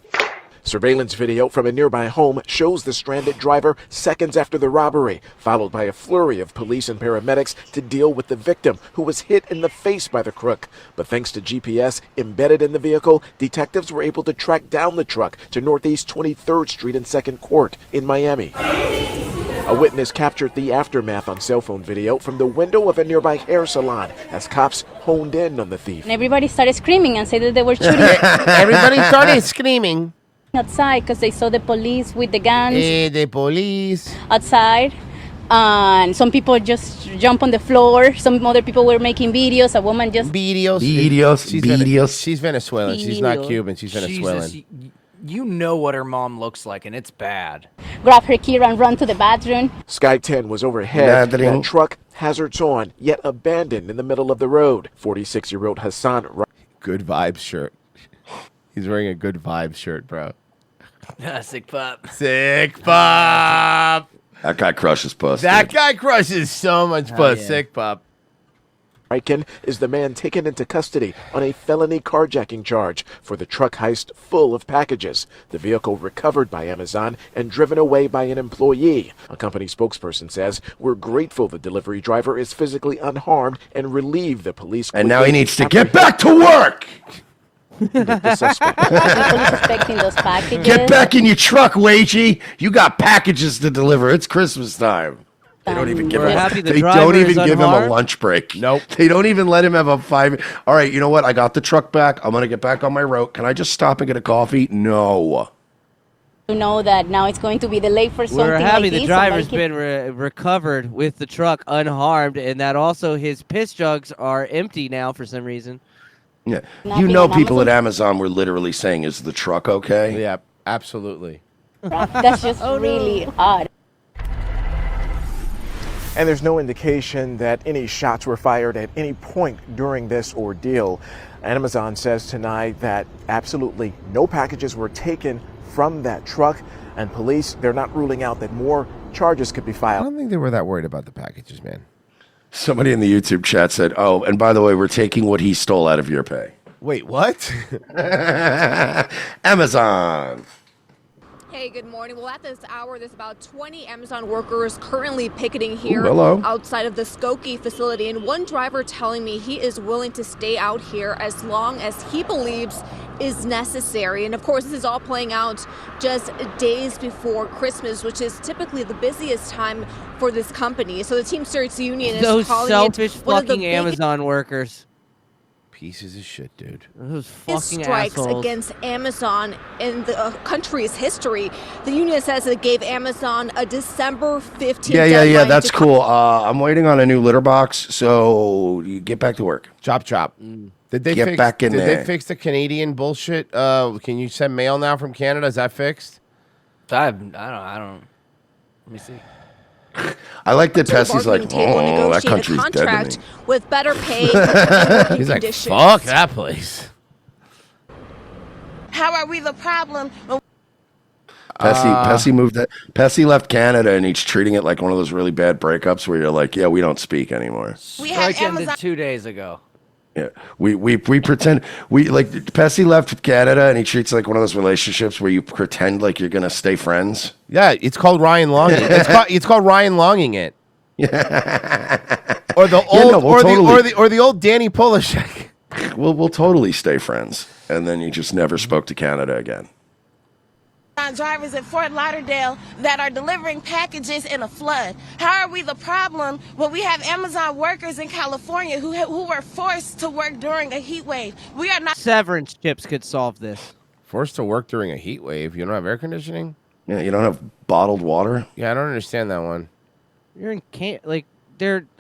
Surveillance video from a nearby home shows the stranded driver seconds after the robbery, followed by a flurry of police and paramedics to deal with the victim, who was hit in the face by the crook. But thanks to GPS embedded in the vehicle, detectives were able to track down the truck to Northeast 23rd Street and 2nd Court in Miami. A witness captured the aftermath on cell phone video from the window of a nearby hair salon as cops honed in on the thief. And everybody started screaming and said that they were shooting. Everybody started screaming outside because they saw the police with the guns the police. outside. And some people just jump on the floor. Some other people were making videos. A woman just She's Venezuelan. She's not Videos. Cuban. She's Venezuelan. Jesus, you know what her mom looks like, and it's bad. grab her key and run to the bathroom. Sky 10 was overhead. Nadring. That truck, hazards on, yet abandoned in the middle of the road. 46-year-old Hassan. Good vibes shirt. He's wearing a good vibes shirt, bro. Sick pup. Sick pup. That guy crushes puss. That dude. guy crushes so much Hell puss. yeah. Sick pup. Riken is the man taken into custody on a felony carjacking charge for the truck heist full of packages. The vehicle recovered by Amazon and driven away by an employee. A company spokesperson says, "We're grateful the delivery driver is physically unharmed and relieved the police." And now he quickly needs to get back to work. the suspect. People suspecting those packages. Get back in your truck, Wagey. You got packages to deliver. It's Christmas time. They don't even give We're him. happy the They driver don't is even give him a unharmed? lunch break. Nope. They don't even let him have a 5. All right, you know what? I got the truck back. I'm gonna get back on my route. Can I just stop and get a coffee? No. To know that now it's going to be delayed for something We're happy like the this. driver's somebody been recovered with the truck unharmed, and that also his piss jugs are empty now for some reason. Yeah. Not You being know, on people at Amazon? Amazon were literally saying, "Is the truck okay?" Yeah, absolutely. That's just really odd. And there's no indication that any shots were fired at any point during this ordeal. Amazon says tonight that absolutely no packages were taken from that truck, and police, they're not ruling out that more charges could be I filed. don't think they were that worried about the packages, man. Somebody in the YouTube chat said, "Oh, and by the way, we're taking what he stole out of your pay." Wait, what? Amazon. Hey, good morning. Well, at this hour, there's about 20 Amazon workers currently picketing here hello. outside of the Skokie facility. And one driver telling me he is willing to stay out here as long as he believes is necessary. And of course, this is all playing out just days before Christmas, which is typically the busiest time for this company. So the Teamsters Union is Those calling selfish it one of the fucking biggest Amazon workers. Pieces of shit, dude. Those fucking strikes assholes. against Amazon in the country's history. The union says it gave Amazon a December 15th Yeah. deadline That's to cool. I'm waiting on a new litter box, so you get back to work. Chop. Did they Get fix, back in did there. they fix the Canadian bullshit? Can you send mail now from Canada? Is that fixed? I don't. Let me see. I like that to the Pessy's like, bargaining table "Oh, that negotiate a country's dead to me." contract with better pay and working He's like, conditions. fuck that place. How are we the problem? Pessy moved that. Pessy left Canada, and he's treating it like one of those really bad breakups where you're like, "Yeah, we don't speak anymore." We have Strike ended Amazon. 2 days ago. Yeah, we pretend we like Pessy left Canada, and he treats it like one of those relationships where you pretend like you're gonna stay friends. Yeah, it's called Ryan Longing. It's called Ryan Longing it. Or the Yeah, old, no, we'll or the old Danny Polishek. We'll totally stay friends, and then you just never spoke to Canada again. Drivers at Fort Lauderdale that are delivering packages in a flood. How are we the problem when we have Amazon workers in California who were forced to work during a heat wave? We are not. Severance chips could solve this. Forced to work during a heat wave. You don't have air conditioning? Yeah, you don't have bottled water. Yeah, I don't understand that one. You're in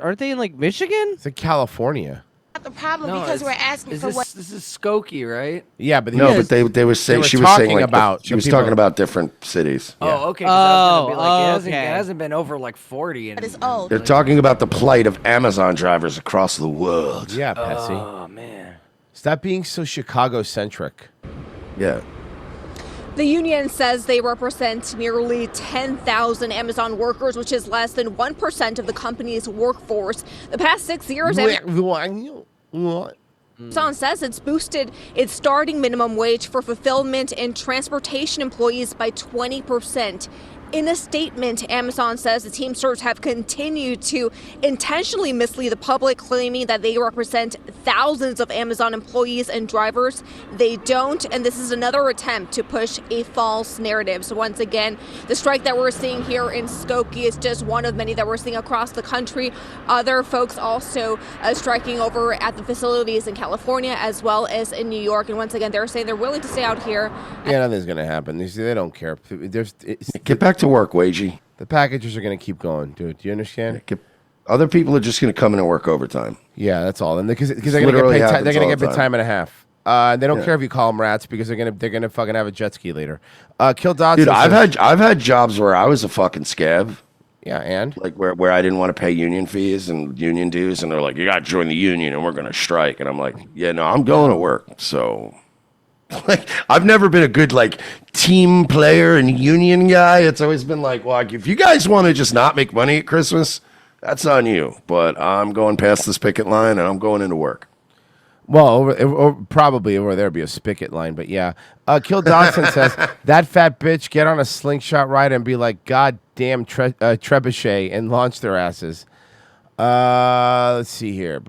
aren't they in like Michigan? It's in California. The problem No, because it's- we're asking is for this, what This is Skokie, right? Yeah, but No, but they were saying were she was saying talking like about she the was people- talking about different cities. Oh, okay. 'cause I was gonna be like, Oh, it hasn't, okay. it hasn't been over like 40. And is old. They're talking about the plight of Amazon drivers across the world. Yeah, Pessy. Oh man. Stop being so Chicago centric. Yeah. The union says they represent nearly 10,000 Amazon workers, which is less than 1% of the company's workforce. The past 6 years, Amazon says it's boosted its starting minimum wage for fulfillment and transportation employees by 20%. In a statement, Amazon says the Teamsters have continued to intentionally mislead the public, claiming that they represent thousands of Amazon employees and drivers. They don't, and this is another attempt to push a false narrative. So once again, the strike that we're seeing here in Skokie is just one of many that we're seeing across the country. Other folks also striking over at the facilities in California as well as in New York. And once again, they're saying they're willing to stay out here. Yeah, nothing's gonna happen. They don't care. Get back to work, Wagey. The packagers are going to keep going, dude. Do you understand? Other people are just going to come in and work overtime. Yeah, that's all. And because they're going to get literally paid, happens they're going all to the get paid time. time and a half. They don't Yeah. care if you call them rats because they're gonna fucking have a jet ski later. Kill Dodson. Dude, says- I've had jobs where I was a fucking scab. Yeah, and like where I didn't want to pay union fees and union dues, and they're like, you got to join the union, and we're going to strike. And I'm like, yeah, no, I'm going to work. So, like, I've never been a good like team player and union guy. It's always been like, well, if you guys want to just not make money at Christmas, that's on you. But I'm going past this picket line, and I'm going into work. Well, probably over there be a spigot line, but yeah. Kill Dodson says that fat bitch get on a slingshot ride and be like, God damn trebuchet, and launch their asses. Let's see here.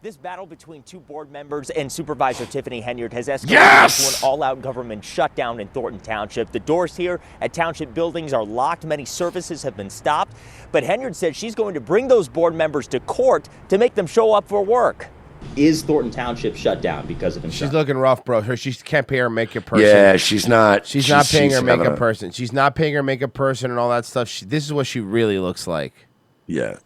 This battle between two board members and Supervisor Tiffany Henyard has escalated Yes! into an all-out government shutdown in Thornton Township. The doors here at township buildings are locked. Many services have been stopped. But Henyard says she's going to bring those board members to court to make them show up for work. Is Thornton Township shut down because of She's looking rough, bro. She can't pay her makeup person. Yeah, she's not. She's not paying her she's makeup having a- person. She's not paying her makeup person and all that stuff. This is what she really looks like. Yeah.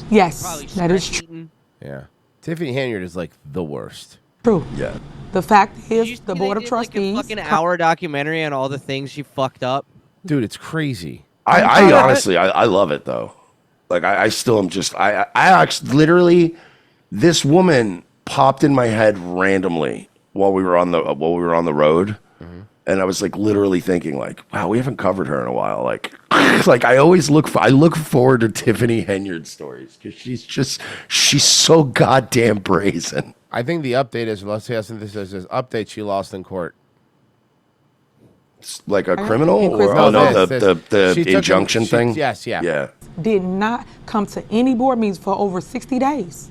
Yes, that is true. Yeah. Tiffany Henyard is like the worst. True. Yeah. The fact is, the board of Like a trustees. fucking hour documentary on all the things she fucked up. Dude, it's crazy. I honestly, I love it though. Like I still am just, I actually literally, this woman popped in my head randomly while we were on the road. And I was like literally thinking like, wow, we haven't covered her in a while. Like, like I always look forward to Tiffany Henyard stories because she's so goddamn brazen. I think the update is, let's say, this says update, she lost in court. It's like a criminal And or Chris oh no, knows the She took injunction thing. Yes, yeah. Yeah. Did not come to any board meetings for over 60 days,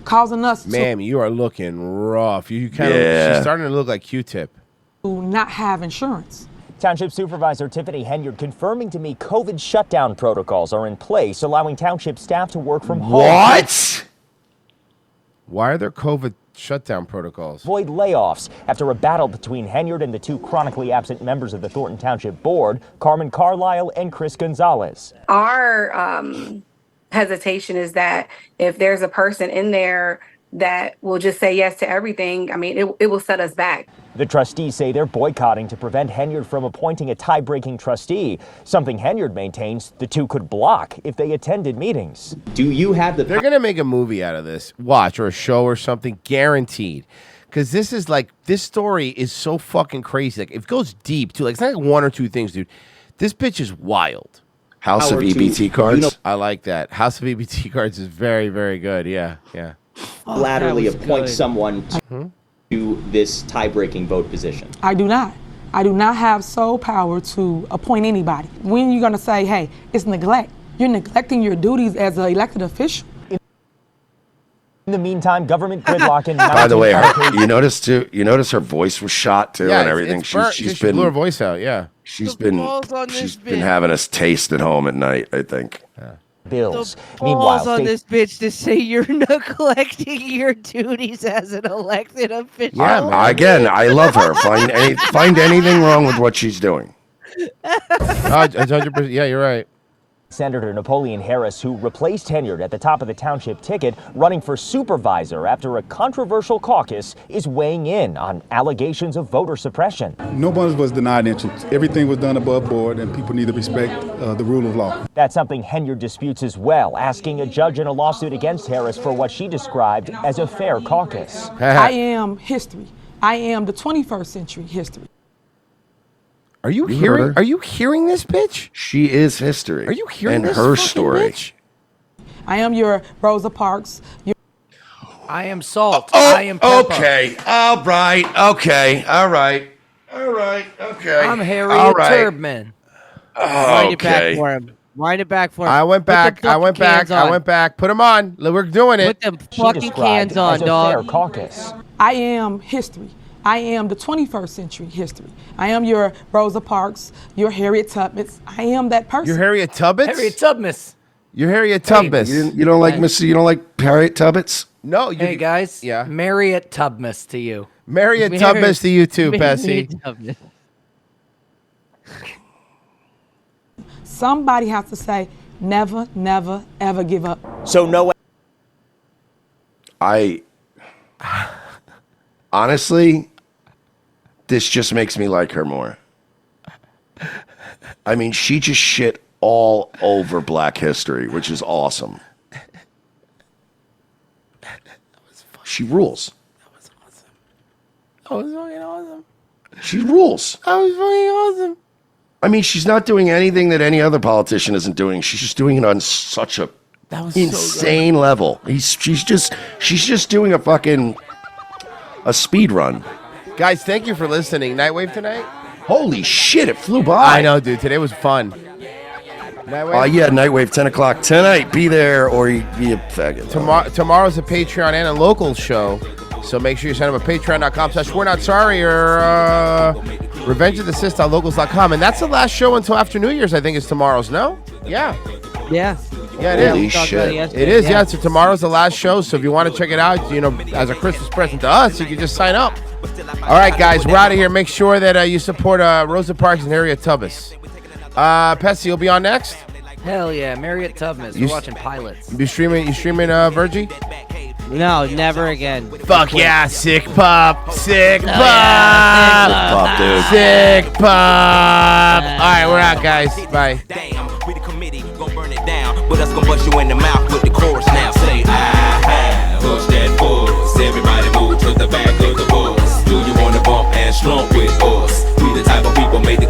causing us Ma'am, you are looking rough. You kind of, Yeah. she's starting to look like Q-Tip. to not have insurance. Township Supervisor Tiffany Henyard confirming to me COVID shutdown protocols are in place, allowing township staff to work from home. What? Why are there COVID shutdown protocols? Avoid layoffs after a battle between Henyard and the two chronically absent members of the Thornton Township Board, Carmen Carlisle and Chris Gonzalez. Our hesitation is that if there's a person in there that will just say yes to everything, I mean, it will set us back. The trustees say they're boycotting to prevent Henyard from appointing a tie-breaking trustee, something Henyard maintains the two could block if they attended meetings. Do you have the... They're going to make a movie out of this. Watch, or a show or something, guaranteed. Because this is like, this story is so fucking crazy. Like, it goes deep, too. Like, it's not like one or two things, dude. This bitch is wild. House of EBT cards. I like that. House of EBT cards is very, very good. Yeah, yeah. laterally that was appoint good. someone to this tie-breaking vote position? I do not. I do not have sole power to appoint anybody. When you're going to say, hey, it's neglect, you're neglecting your duties as an elected official. In the meantime, government gridlock in By the way, you notice her voice was shot too Yeah, and everything. it's burnt. She's She been blew her voice out, yeah. She's The been balls on this she's been bitch. having us taste at home at night, I think. bills. Balls on state- this bitch to say you're neglecting your duties as an elected official. Again, I love her. Find anything wrong with what she's doing. 100%. Yeah, you're right. Senator Napoleon Harris, who replaced Henyard at the top of the township ticket, running for supervisor after a controversial caucus, is weighing in on allegations of voter suppression. No one was denied entrance. Everything was done above board, and people need to respect the rule of law. That's something Henyard disputes as well, asking a judge in a lawsuit against Harris for what she described as a fair caucus. I am history. I am the 21st century history. Are you You hearing? heard her? Are you hearing this bitch? She is history. Are you hearing and this her fucking story? bitch? I am your Rosa Parks. I am salt. I am pepper. Okay. All right. Okay. All right. All right. Okay. I'm Harriet All right. Tubman. Wind it back Okay. for him. Wind it back for him. I went Put back. the I went fucking back. cans I on. went back. Put them on. We're doing it. Put them fucking cans on, as a dog. fair caucus. I am history. I am the 21st century history. I am your Rosa Parks, your Harriet Tubman. I am that person. You're Harriet Tubman. Harriet Tubman. You're Harriet Tubman. You don't like You don't like Harriet Tubbets? No. Hey guys. Yeah. Marriott Tubman to you. Marriott Tubman to you too, Bessie. Somebody has to say, never, never, ever give up. So no. Honestly, this just makes me like her more. I mean, she just shit all over Black history, which is awesome. She rules. That was fucking awesome. She rules. That was fucking awesome. I mean, she's not doing anything that any other politician isn't doing. She's just doing it on such a insane level. She's just doing a fucking speed run. Guys, thank you for listening. Nightwave tonight? Holy shit, it flew by. I know, dude. Today was fun. Nightwave? Yeah, Nightwave, 10 o'clock tonight. Be there or you faggot. Tomorrow's a Patreon and a local show. So make sure you sign up at patreon.com/We're Not Sorry or revengeofthesist.locals.com. And that's the last show until after New Year's, I think, is tomorrow's, no? Yeah. Yeah. Yeah, it Holy is. shit. It is, yeah. So tomorrow's the last show. So if you want to check it out, as a Christmas present to us, you can just sign up. All right, guys, we're out of here. Make sure that you support Rosa Parks and Harriet Tubman. Pessy, you'll be on next? Hell yeah, Marriott Tubman. We're watching pilots. You streaming Virgie? No, never again. Fuck yeah, sick pup. Sick pup. Yeah, sick pup, dude. Sick pup. All right, we're out, guys. Bye. But us gon' bust you in the mouth with the chorus now. Say, I push that force. Everybody move to the back of the bus. Do you wanna bump and slump with us? We the type of people made the